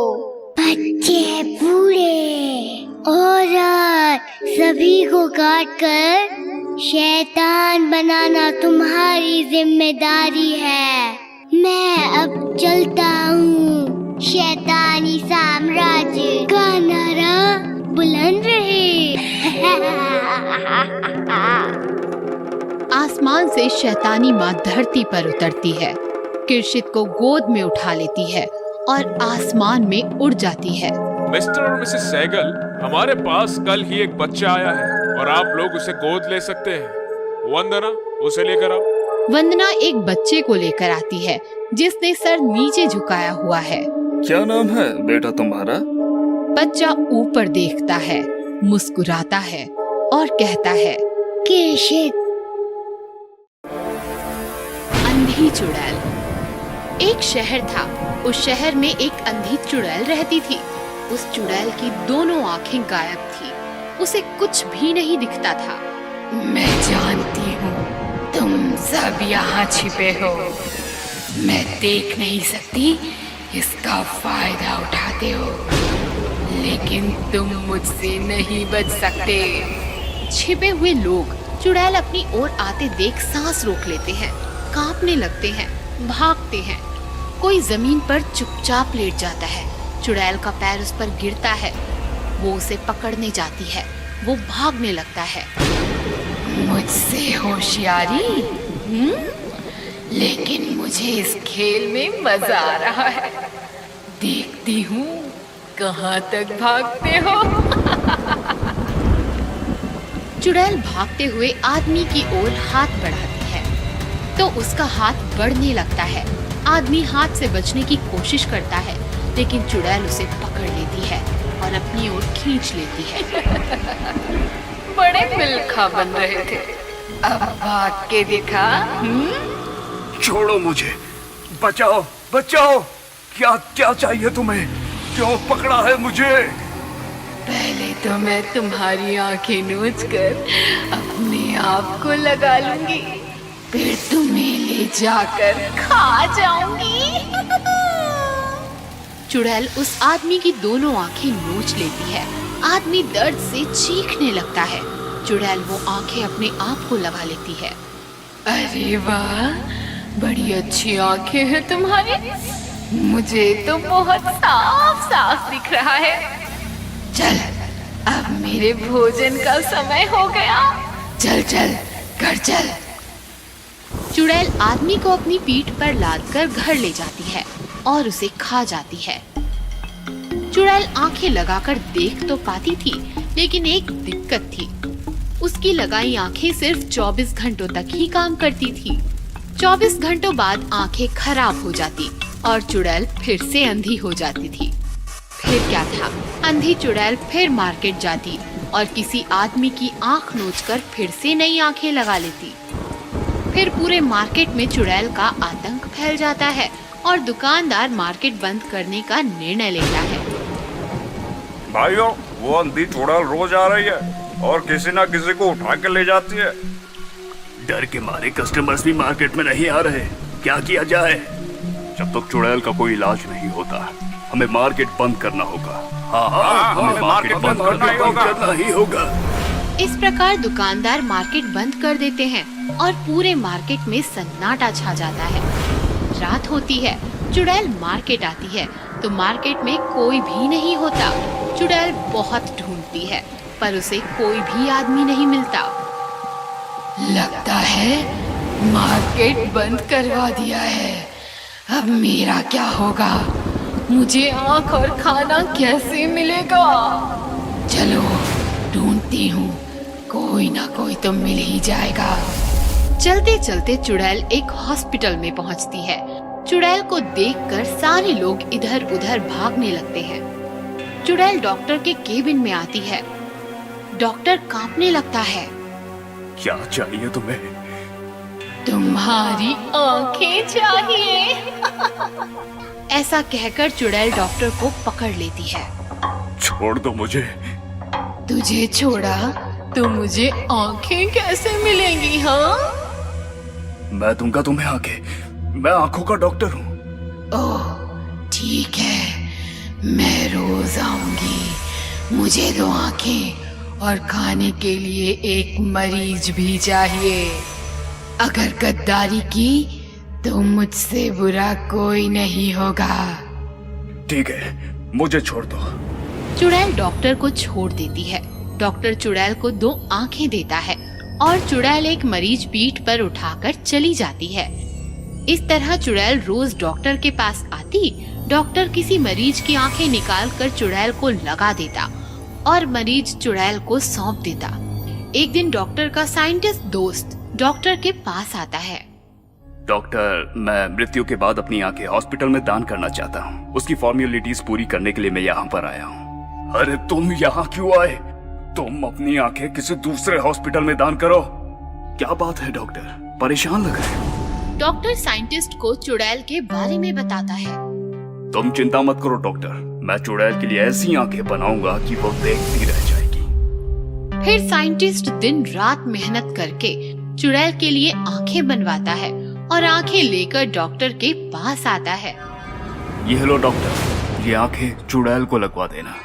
बच्चे बूढ़े औरत सभी को काट कर शैतान बनाना तुम्हारी जिम्मेदारी है। मैं अब चलता हूँ। शैतानी साम्राज्य का नारा बुलंद रहे। आसमान से शैतानी माँ धरती पर उतरती है, किरशित को गोद में उठा लेती है और आसमान में उड़ जाती है। मिस्टर और मिसेस सहगल, हमारे पास कल ही एक बच्चा आया है और आप लोग उसे गोद ले सकते हैं। वंदना, उसे लेकर आओ। वंदना एक बच्चे को लेकर आती है जिसने सर नीचे झुकाया हुआ है। क्या नाम है बेटा तुम्हारा? बच्चा ऊपर देखता है, मुस्कुराता है और कहता है, किरशित। अंधी चुड़ैल। एक शहर था। उस शहर में एक अंधी चुड़ैल रहती थी। उस चुड़ैल की दोनों आंखें गायब थी। उसे कुछ भी नहीं दिखता था। मैं जानती हूँ तुम सब यहाँ छिपे हो। मैं देख नहीं सकती, इसका फायदा उठाते हो, लेकिन तुम मुझसे नहीं बच सकते। छिपे हुए लोग चुड़ैल अपनी ओर आते देख सांस रोक लेते हैं, कांपने लगते हैं, भागते हैं। कोई जमीन पर चुपचाप लेट जाता है। चुड़ैल का पैर उस पर गिरता है। वो उसे पकड़ने जाती है। वो भागने लगता है। मुझसे होशियारी, लेकिन मुझे इस खेल में मजा आ रहा है। देखती हूँ कहाँ तक भागते हो। चुड़ैल भागते हुए आदमी की ओर हाथ बढ़ाती है तो उसका हाथ बढ़ने लगता है। आदमी हाथ से बचने की कोशिश करता है, लेकिन चुड़ैल उसे पकड़ लेती है और अपनी ओर खींच लेती है। बड़े मिलखा बन रहे थे, अब भाग के दिखा। छोड़ो मुझे, बचाओ बचाओ। क्या क्या चाहिए तुम्हें? क्यों पकड़ा है मुझे? पहले तो मैं तुम्हारी आंखें नोच कर अपने आप को लगा लूंगी, फिर तुम्हें ले जाकर खा जाऊंगी। चुड़ैल उस आदमी की दोनों आंखें नोच लेती है। आदमी दर्द से चीखने लगता है। चुड़ैल वो आंखें अपने आप को लगा लेती है। अरे वाह, बड़ी अच्छी आंखें हैं तुम्हारी। मुझे तो बहुत साफ साफ दिख रहा है। चल, अब मेरे भोजन का समय हो गया। चल चल, घर चल। चुड़ैल आदमी को अपनी पीठ पर लादकर घर ले जाती है और उसे खा जाती है। चुड़ैल आंखें लगाकर देख तो पाती थी, लेकिन एक दिक्कत थी। उसकी लगाई आंखें सिर्फ 24 घंटों तक ही काम करती थी। 24 घंटों बाद आंखें खराब हो जाती और चुड़ैल फिर से अंधी हो जाती थी। फिर क्या था, अंधी चुड़ैल फिर मार्केट जाती और किसी आदमी की आंख नोचकर फिर से नई आंखें लगा लेती। फिर पूरे मार्केट में चुड़ैल का आतंक फैल जाता है और दुकानदार मार्केट बंद करने का निर्णय लेता है। भाइयों, वो अंधी चुड़ैल रोज आ रही है और किसी ना किसी को उठा के ले जाती है। डर के मारे कस्टमर्स भी मार्केट में नहीं आ रहे। क्या किया जाए? जब तक चुड़ैल का कोई इलाज नहीं होता, हमें मार्केट बंद करना होगा। हाँ, हमें मार्केट बंद करना ही होगा। इस प्रकार दुकानदार मार्केट बंद कर देते हैं और पूरे मार्केट में सन्नाटा छा जाता है। रात होती है। चुड़ैल मार्केट आती है तो मार्केट में कोई भी नहीं होता। चुड़ैल बहुत ढूंढती है पर उसे कोई भी आदमी नहीं मिलता। लगता है मार्केट बंद करवा दिया है। अब मेरा क्या होगा? मुझे आँख और खाना कैसे मिलेगा? चलो ढूंढती हूँ, कोई ना कोई तो मिल ही जाएगा। चलते चलते चुड़ैल एक हॉस्पिटल में पहुंचती है। चुड़ैल को देखकर सारे लोग इधर उधर भागने लगते हैं। चुड़ैल डॉक्टर के केबिन में आती है। डॉक्टर कांपने लगता है। क्या चाहिए तुम्हें? तुम्हारी आंखें चाहिए। ऐसा कहकर चुड़ैल डॉक्टर को पकड़ लेती है। छोड़ दो मुझे, तुझे छोड़ा तो मुझे आंखें कैसे मिलेंगी? हाँ, मैं दूंगा तुम्हें आंखें। मैं आंखों का डॉक्टर हूँ। ओह ठीक है, मैं रोज आऊंगी। मुझे 2 आंखें और खाने के लिए एक मरीज भी चाहिए। अगर गद्दारी की तो मुझसे बुरा कोई नहीं होगा। ठीक है, मुझे छोड़ दो। चुड़ैल डॉक्टर को छोड़ देती है। डॉक्टर चुड़ैल को 2 आंखें देता है और चुड़ैल एक मरीज पीठ पर उठाकर चली जाती है। इस तरह चुड़ैल रोज डॉक्टर के पास आती। डॉक्टर किसी मरीज की आंखें निकालकर चुड़ैल को लगा देता और मरीज चुड़ैल को सौंप देता। एक दिन डॉक्टर का साइंटिस्ट दोस्त डॉक्टर के पास आता है। डॉक्टर, मैं मृत्यु के बाद अपनी आंखें हॉस्पिटल में दान करना चाहता हूँ। उसकी फॉर्मेलिटीज पूरी करने के लिए मैं यहाँ पर आया हूँ। अरे तुम यहाँ क्यों आए? तुम अपनी आंखें किसी दूसरे हॉस्पिटल में दान करो। क्या बात है डॉक्टर, परेशान लग रहे हो? डॉक्टर साइंटिस्ट को चुड़ैल के बारे में बताता है। तुम चिंता मत करो डॉक्टर, मैं चुड़ैल के लिए ऐसी आंखें बनाऊंगा कि वो देखती रह जाएगी। फिर साइंटिस्ट दिन रात मेहनत करके चुड़ैल के लिए आंखें बनवाता है और आंखें लेकर डॉक्टर के पास आता है। ये लो डॉक्टर, ये आंखें चुड़ैल को लगवा देना।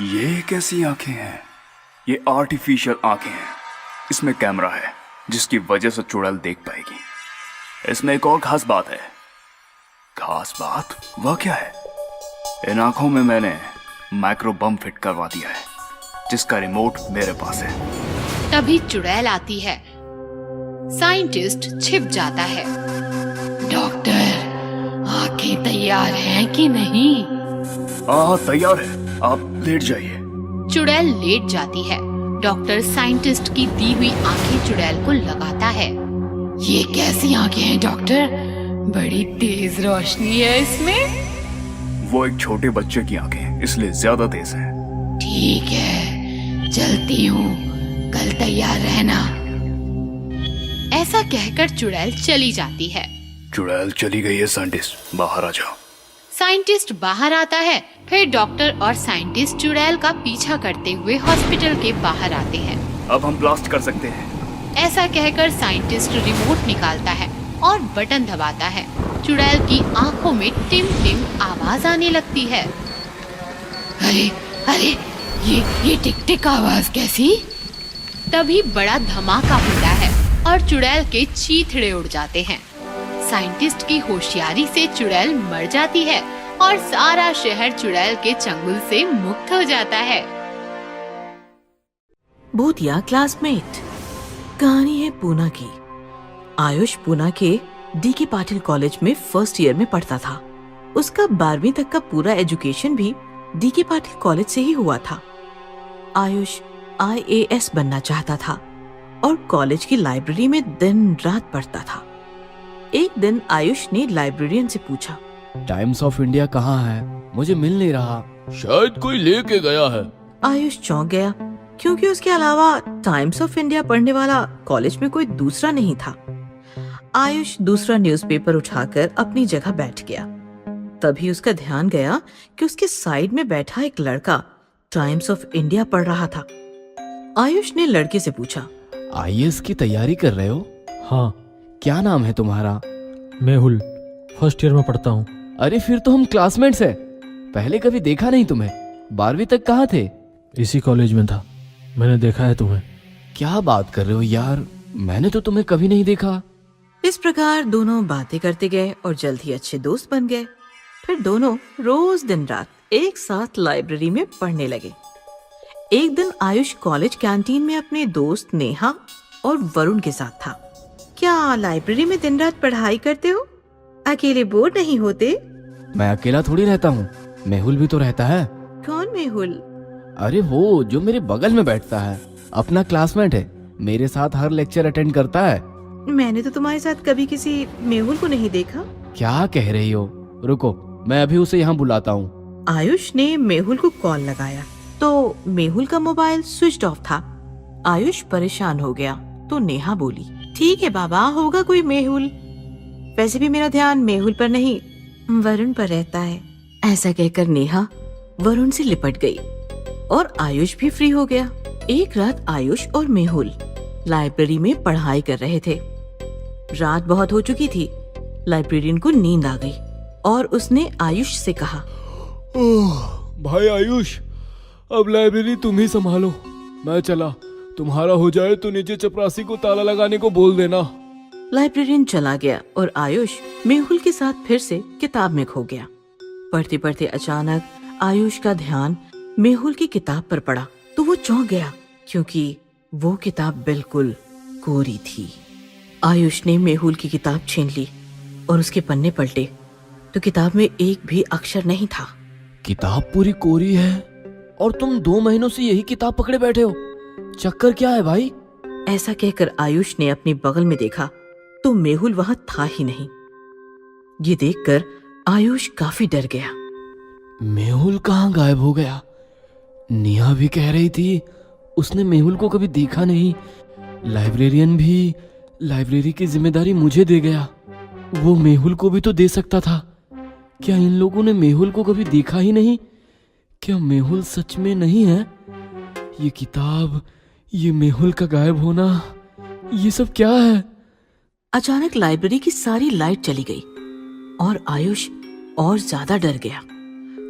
ये कैसी आंखें हैं? ये आर्टिफिशियल आंखें हैं। इसमें कैमरा है जिसकी वजह से चुड़ैल देख पाएगी। इसमें एक और खास बात है। खास बात? वह क्या है? इन आंखों में मैंने माइक्रो बम फिट करवा दिया है जिसका रिमोट मेरे पास है। तभी चुड़ैल आती है। साइंटिस्ट छिप जाता है। डॉक्टर, आंखें तैयार हैं कि नहीं? हाँ तैयार है, आप लेट जाइए। चुड़ैल लेट जाती है। डॉक्टर साइंटिस्ट की दी हुई आंखें चुड़ैल को लगाता है। ये कैसी आंखें हैं डॉक्टर? बड़ी तेज रोशनी है इसमें। वो एक छोटे बच्चे की आंखें, इसलिए ज्यादा तेज है। ठीक है, चलती हूँ, कल तैयार रहना। ऐसा कहकर चुड़ैल चली जाती है। चुड़ैल चली गई है साइंटिस्ट, बाहर आ जाओ। साइंटिस्ट बाहर आता है। फिर डॉक्टर और साइंटिस्ट चुड़ैल का पीछा करते हुए हॉस्पिटल के बाहर आते हैं। अब हम ब्लास्ट कर सकते हैं। ऐसा कहकर साइंटिस्ट रिमोट निकालता है और बटन दबाता है। चुड़ैल की आंखों में टिम टिम आवाज आने लगती है। अरे अरे, ये टिक टिक आवाज कैसी? तभी बड़ा धमाका होता है और चुड़ैल के चीथड़े उड़ जाते हैं। साइंटिस्ट की होशियारी से चुड़ैल मर जाती है और सारा शहर चुड़ैल के चंगुल से मुक्त हो जाता है। भूतिया क्लासमेट। कहानी है पूना की। आयुष पूना के डी.के. पाटिल कॉलेज में फर्स्ट ईयर में पढ़ता था। उसका 12वीं तक का पूरा एजुकेशन भी डी.के. पाटिल कॉलेज से ही हुआ था। आयुष IAS बनना चाहता था और कॉलेज की लाइब्रेरी में दिन रात पढ़ता था। एक दिन आयुष ने लाइब्रेरियन से पूछा, टाइम्स ऑफ इंडिया कहाँ है? मुझे मिल नहीं रहा। शायद कोई लेके गया है। आयुष चौंक गया क्योंकि उसके अलावा टाइम्स ऑफ इंडिया पढ़ने वाला कॉलेज में कोई दूसरा नहीं था। आयुष दूसरा न्यूज़पेपर उठाकर अपनी जगह बैठ गया। तभी उसका ध्यान गया कि उसके साइड में बैठा एक लड़का टाइम्स ऑफ इंडिया पढ़ रहा था। आयुष ने लड़के से पूछा, IAS की तैयारी कर रहे हो? हाँ। क्या नाम है तुम्हारा? मेहुल, फर्स्ट ईयर में पढ़ता हूँ। अरे फिर तो हम क्लासमेट्स हैं। पहले कभी देखा नहीं तुम्हें। 12वीं तक कहाँ थे? इसी कॉलेज में था। मैंने देखा है तुम्हें। क्या बात कर रहे हो यार, मैंने तो तुम्हें कभी नहीं देखा। इस प्रकार दोनों बातें करते गए और जल्द ही अच्छे दोस्त बन गए। फिर दोनों रोज दिन रात एक साथ लाइब्रेरी में पढ़ने लगे। एक दिन आयुष कॉलेज कैंटीन में अपने दोस्त नेहा और वरुण के साथ था। क्या लाइब्रेरी में दिन रात पढ़ाई करते हो? अकेले बोर नहीं होते? मैं अकेला थोड़ी रहता हूँ, मेहुल भी तो रहता है। कौन मेहुल? अरे वो जो मेरे बगल में बैठता है, अपना क्लासमेट है, मेरे साथ हर लेक्चर अटेंड करता है। मैंने तो तुम्हारे साथ कभी किसी मेहुल को नहीं देखा। क्या कह रही हो? रुको, मैं अभी उसे यहाँ बुलाता हूँ। आयुष ने मेहुल को कॉल लगाया तो मेहुल का मोबाइल स्विच ऑफ था। आयुष परेशान हो गया तो नेहा बोली, ठीक है बाबा, होगा कोई मेहुल। वैसे भी मेरा ध्यान मेहुल पर नहीं वरुण पर रहता है। ऐसा कहकर नेहा वरुण से लिपट गई और आयुष भी फ्री हो गया। एक रात आयुष और मेहुल लाइब्रेरी में पढ़ाई कर रहे थे। रात बहुत हो चुकी थी। लाइब्रेरियन को नींद आ गई और उसने आयुष से कहा, भाई आयुष, अब लाइब्रेरी तुम ही संभालो, मैं चला। तुम्हारा हो जाए तो नीचे चपरासी को ताला लगाने को बोल देना। लाइब्रेरियन चला गया और आयुष मेहुल के साथ फिर से किताब में खो गया। पढ़ते पढ़ते अचानक आयुष का ध्यान मेहुल की किताब पर पड़ा तो वो चौंक गया, क्योंकि वो किताब बिल्कुल कोरी थी। आयुष ने मेहुल की किताब छीन ली और उसके पन्ने पलटे तो किताब में एक भी अक्षर नहीं था। किताब पूरी कोरी है और तुम 2 महीनों से यही किताब पकड़े बैठे हो, चक्कर क्या है भाई? ऐसा कहकर आयुष ने अपने बगल में देखा तो मेहुल वहां था ही नहीं। ये देखकर आयुष काफी डर गया। मेहुल कहाँ गायब हो गया? निया भी कह रही थी उसने मेहुल को कभी देखा नहीं। लाइब्रेरियन भी लाइब्रेरी की जिम्मेदारी मुझे दे गया, वो मेहुल को भी तो दे सकता था। क्या इन लोगों ने मेहुल को कभी देखा ही नहीं? क्या मेहुल सच में नहीं है? ये किताब, ये मेहुल का गायब होना, ये सब क्या है? अचानक लाइब्रेरी की सारी लाइट चली गई और आयुष और ज्यादा डर गया।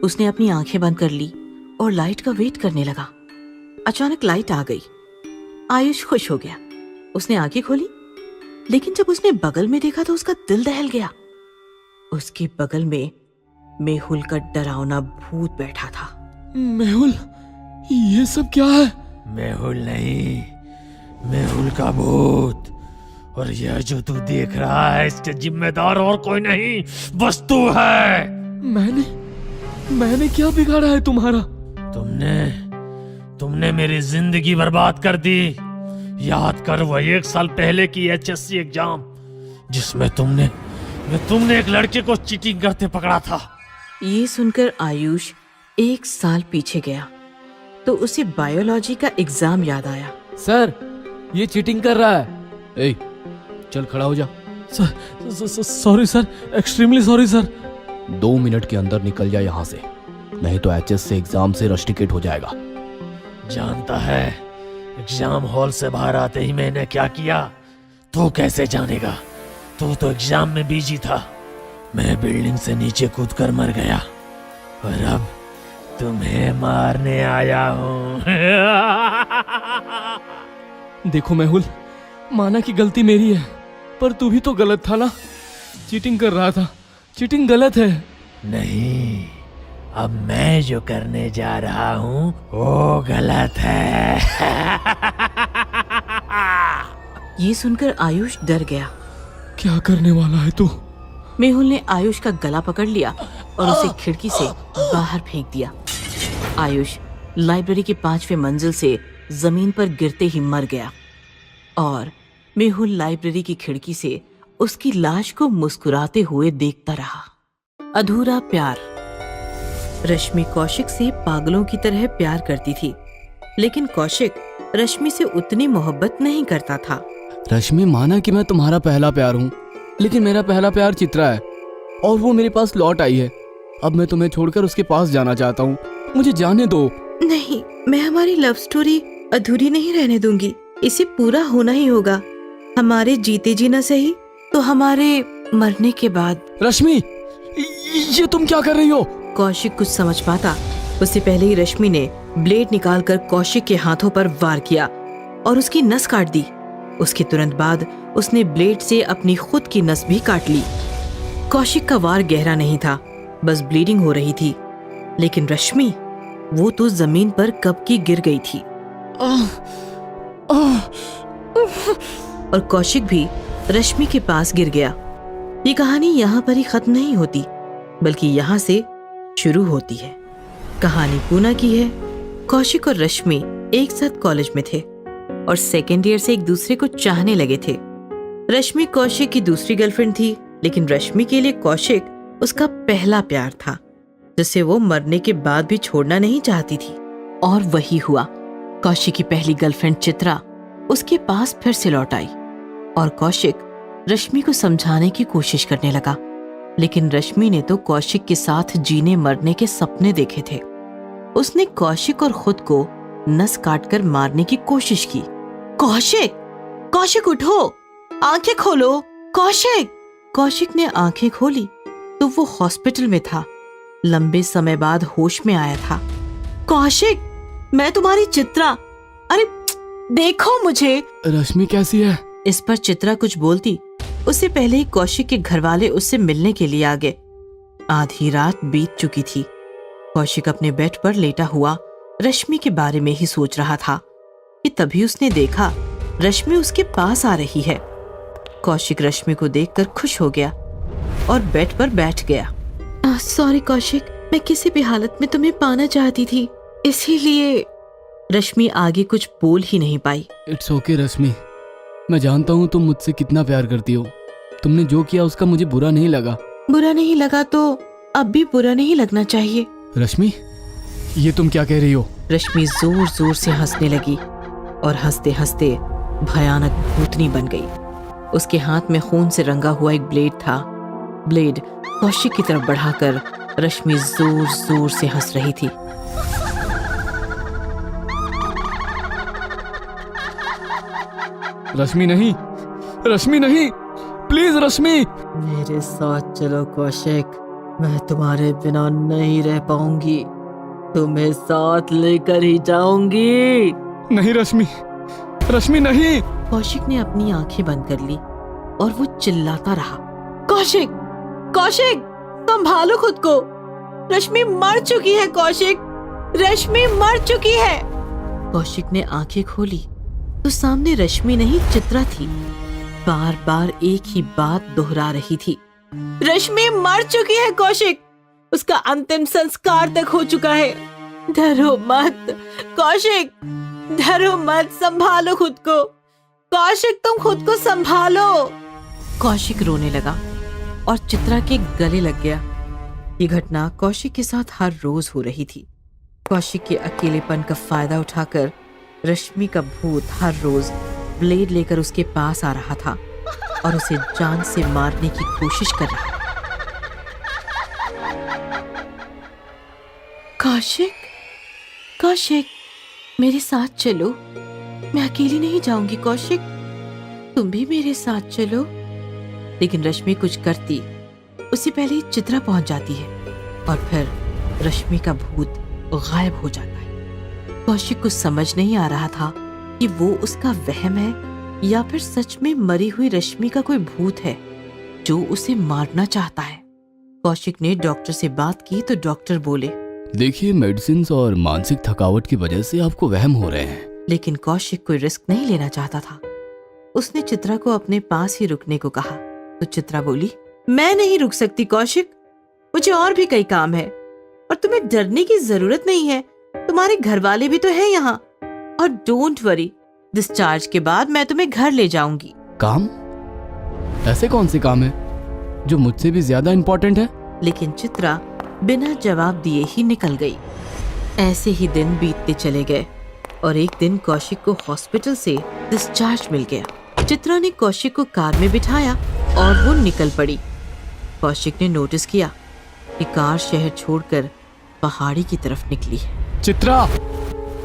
उसने अपनी आंखें बंद कर ली और लाइट का वेट करने लगा। अचानक लाइट आ गई। आयुष खुश हो गया। उसने आंखें खोली, लेकिन जब उसने बगल में देखा तो उसका दिल दहल गया। उसके बगल में मेहुल का डरावना भूत बैठा था। मेहुल, ये सब क्या है? मेहुल नहीं, मेहुल का भूत। और यह जो तू देख रहा है इसके जिम्मेदार और कोई नहीं, बस तू है। मैंने क्या बिगाड़ा है तुम्हारा? तुमने मेरी जिंदगी बर्बाद कर दी। याद कर वह 1 साल पहले की HSC एग्जाम जिसमें तुमने एक लड़के को चीटिंग करते पकड़ा था। ये सुनकर आयुष 1 साल पीछे गया तो उसे बायोलॉजी का एग्जाम याद आया। सर, ये चीटिंग कर रहा है। ए, चल खड़ा हो जा। Sorry sir, extremely sorry sir. 2 minute के अंदर निकल जा यहाँ से, नहीं तो HSC एग्जाम से रस्टिकेट हो जाएगा। जानता है एग्जाम हॉल से बाहर आते ही मैंने क्या किया? तू कैसे जानेगा? तू तो एग्जाम में बिजी था। मैं बिल्डिंग से नीचे कूदकर मर गया और अब तुम्हें मारने आया हूँ। देखो मेहुल, माना कि गलती मेरी है, पर तू भी तो गलत था ना। चीटिंग कर रहा था, चीटिंग गलत है। नहीं, अब मैं जो करने जा रहा हूँ वो गलत है। ये सुनकर आयुष डर गया। क्या करने वाला है तू? मेहुल ने आयुष का गला पकड़ लिया और उसे खिड़की से बाहर फेंक दिया। आयुष लाइब्रेरी के 5वें मंजिल से जमीन पर गिरते ही मर गया और मेहुल लाइब्रेरी की खिड़की से उसकी लाश को मुस्कुराते हुए देखता रहा। अधूरा प्यार। रश्मि कौशिक से पागलों की तरह प्यार करती थी, लेकिन कौशिक रश्मि से उतनी मोहब्बत नहीं करता था। रश्मि, माना कि मैं तुम्हारा पहला प्यार हूँ, लेकिन मेरा पहला प्यार चित्रा है और वो मेरे पास लौट आई है। अब मैं तुम्हें छोड़कर उसके पास जाना चाहता हूँ, मुझे जाने दो। नहीं, मैं हमारी लव स्टोरी अधूरी नहीं रहने दूंगी। इसे पूरा होना ही होगा। हमारे जीते जी न सही तो हमारे मरने के बाद। रश्मि, ये तुम क्या कर रही हो? कौशिक कुछ समझ पाता उससे पहले ही रश्मि ने ब्लेड निकालकर कौशिक के हाथों पर वार किया और उसकी नस काट दी। उसके तुरंत बाद उसने ब्लेड से अपनी खुद की नस भी काट ली। कौशिक का वार गहरा नहीं था, बस ब्लीडिंग हो रही थी, लेकिन रश्मि, वो तो जमीन पर कब की गिर गई थी। और कौशिक भी रश्मि के पास गिर गया। ये कहानी यहाँ पर ही खत्म नहीं होती, बल्कि यहाँ से शुरू होती है। कहानी पूना की है। कौशिक और रश्मि एक साथ कॉलेज में थे और 2nd ईयर से एक दूसरे को चाहने लगे थे। रश्मि कौशिक की दूसरी गर्लफ्रेंड थी, लेकिन रश्मि के लिए कौशिक उसका पहला प्यार था, जिसे वो मरने के बाद भी छोड़ना नहीं चाहती थी। और वही हुआ। कौशिक की पहली गर्लफ्रेंड चित्रा उसके पास फिर से लौट आई और कौशिक रश्मि को समझाने की कोशिश करने लगा, लेकिन रश्मि ने तो कौशिक के साथ जीने मरने के सपने देखे थे। उसने कौशिक और खुद को नस काटकर मारने की कोशिश की। कौशिक, कौशिक उठो, आंखें खोलो, कौशिक। कौशिक ने आंखें खोली तो वो हॉस्पिटल में था। लंबे समय बाद होश में आया था। कौशिक, मैं तुम्हारी चित्रा, अरे देखो मुझे। रश्मि कैसी है? इस पर चित्रा कुछ बोलती उससे पहले ही कौशिक के घरवाले उससे मिलने के लिए आ गए। आधी रात बीत चुकी थी। कौशिक अपने बेड पर लेटा हुआ रश्मि के बारे में ही सोच रहा था कि तभी उसने देखा रश्मि उसके पास आ रही है। कौशिक रश्मि को देखकर खुश हो गया और बेड पर बैठ गया। सॉरी कौशिक, मैं किसी भी हालत में तुम्हें पाना चाहती थी, इसीलिए। रश्मि आगे कुछ बोल ही नहीं पाई। इट्स ओके रश्मि, मैं जानता हूँ तुम मुझसे कितना प्यार करती हो। तुमने जो किया उसका मुझे बुरा नहीं लगा। बुरा नहीं लगा तो अब भी बुरा नहीं लगना चाहिए। रश्मि, ये तुम क्या कह रही हो? रश्मि जोर जोर से हंसने लगी और हंसते हंसते भयानक भूतनी बन गई। उसके हाथ में खून से रंगा हुआ एक ब्लेड था। ब्लेड कौशिक की तरफ बढ़ाकर रश्मि जोर जोर से हंस रही थी। रश्मि नहीं, रश्मि नहीं, प्लीज रश्मि। मेरे साथ चलो कौशिक, मैं तुम्हारे बिना नहीं रह पाऊंगी, तुम्हें साथ लेकर ही जाऊंगी। नहीं रश्मि, रश्मि नहीं। कौशिक ने अपनी आंखें बंद कर ली और वो चिल्लाता रहा, कौशिक, कौशिक, संभालो खुद को, रश्मि मर चुकी है। कौशिक, रश्मि मर चुकी है। कौशिक ने आंखें खोली तो सामने रश्मि नहीं चित्रा थी। बार बार एक ही बात दोहरा रही थी, रश्मि मर चुकी है कौशिक, उसका अंतिम संस्कार तक हो चुका है। डरो मत कौशिक, डरो मत, संभालो खुद को। कौशिक, तुम खुद को संभालो। कौशिक रोने लगा और चित्रा के गले लग गया। ये घटना कौशिक के साथ हर रोज हो रही थी। कौशिक के अकेलेपन का फायदा उठाकर रश्मि का भूत हर रोज ब्लेड लेकर उसके पास आ रहा था और उसे जान से मारने की कोशिश कर रहा। कौशिक, कौशिक, मेरे साथ चलो, मैं अकेली नहीं जाऊंगी। कौशिक, तुम भी मेरे साथ चलो। लेकिन रश्मि कुछ करती उससे पहले ही चित्रा पहुंच जाती है और फिर रश्मि का भूत गायब हो जाता है। कौशिक को समझ नहीं आ रहा था कि वो उसका वहम है या फिर सच में मरी हुई रश्मि का कोई भूत है जो उसे मारना चाहता है। कौशिक ने डॉक्टर से बात की तो डॉक्टर बोले, देखिए, मेडिसिन और मानसिक थकावट की वजह से आपको वहम हो रहे हैं। लेकिन कौशिक कोई रिस्क नहीं लेना चाहता था। उसने चित्रा को अपने पास ही रुकने को कहा तो चित्रा बोली, मैं नहीं रुक सकती कौशिक, मुझे और भी कई काम है और तुम्हें डरने की जरूरत नहीं है, तुम्हारे घर वाले भी तो हैं यहाँ। और डोंट वरी, डिस्चार्ज के बाद मैं तुम्हें घर ले जाऊंगी। काम? ऐसे कौन से काम है जो मुझसे भी ज्यादा इम्पोर्टेंट है? लेकिन चित्रा बिना जवाब दिए ही निकल गई। ऐसे ही दिन बीतते चले गए और एक दिन कौशिक को हॉस्पिटल से डिस्चार्ज मिल गया। चित्रा ने कौशिक को कार में बिठाया और वो निकल पड़ी। कौशिक ने नोटिस किया कि कार शहर छोड़कर पहाड़ी की तरफ निकली है। चित्रा,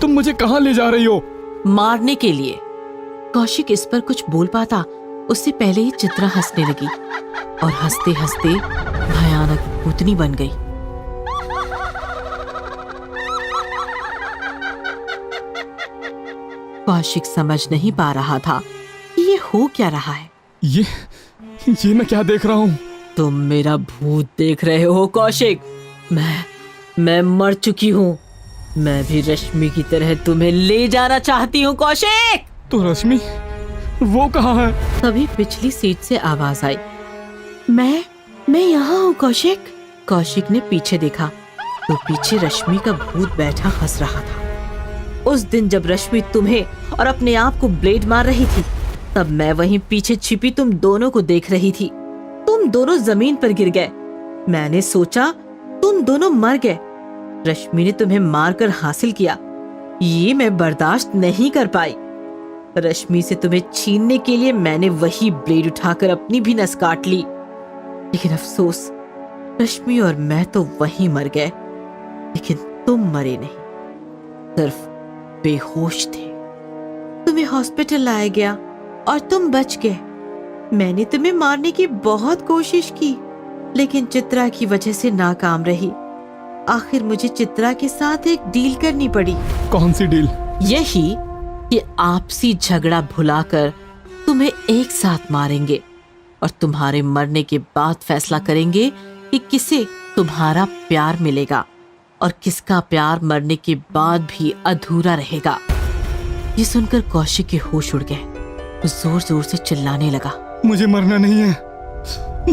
तुम मुझे कहाँ ले जा रही हो? मारने के लिए। कौशिक इस पर कुछ बोल पाता उससे पहले ही चित्रा हंसने लगी और हंसते हंसते भयानक भूतनी बन गई। कौशिक समझ नहीं पा रहा था कि ये हो क्या रहा है। ये मैं क्या देख रहा हूँ? तुम मेरा भूत देख रहे हो कौशिक। मैं मर चुकी हूँ। मैं भी रश्मि की तरह तुम्हें ले जाना चाहती हूँ कौशिक। तो रश्मि वो कहाँ है? तभी पिछली सीट से आवाज आई, मैं यहाँ हूँ कौशिक। कौशिक ने पीछे देखा तो पीछे रश्मि का भूत बैठा हंस रहा था। उस दिन जब रश्मि तुम्हें और अपने आप को ब्लेड मार रही थी, तब मैं वहीं पीछे छिपी तुम दोनों को देख रही थी। तुम दोनों जमीन पर गिर गए। मैंने सोचा तुम दोनों मर गए। रश्मि ने तुम्हें मारकर हासिल किया। ये मैं बर्दाश्त नहीं कर पाई। रश्मि से तुम्हें छीनने के लिए मैंने वही ब्लेड उठाकर अपनी भी नस काट ली। लेकिन अफसोस, रश्मि और मैं तो वहीं मर गए। तुम मरे नहीं, सिर्फ बेहोश थे। तुम्हें हॉस्पिटल लाया गया और तुम बच गए। मैंने तुम्हें मारने की बहुत कोशिश की, लेकिन चित्रा की वजह से नाकाम रही। आखिर मुझे चित्रा के साथ एक डील करनी पड़ी। कौन सी डील? यही कि आपसी झगड़ा भुलाकर तुम्हें एक साथ मारेंगे और तुम्हारे मरने के बाद फैसला करेंगे कि किसे तुम्हारा प्यार मिलेगा और किसका प्यार मरने के बाद भी अधूरा रहेगा। ये सुनकर कौशिक के होश उड़ गए। वो जोर जोर से चिल्लाने लगा, मुझे मरना नहीं है,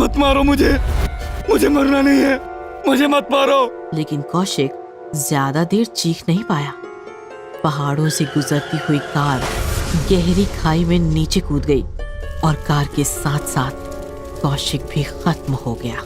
मत मारो मुझे मरना नहीं है, मुझे मत मारो। लेकिन कौशिक ज्यादा देर चीख नहीं पाया। पहाड़ों से गुजरती हुई कार गहरी खाई में नीचे कूद गई और कार के साथ साथ कौशिक भी खत्म हो गया।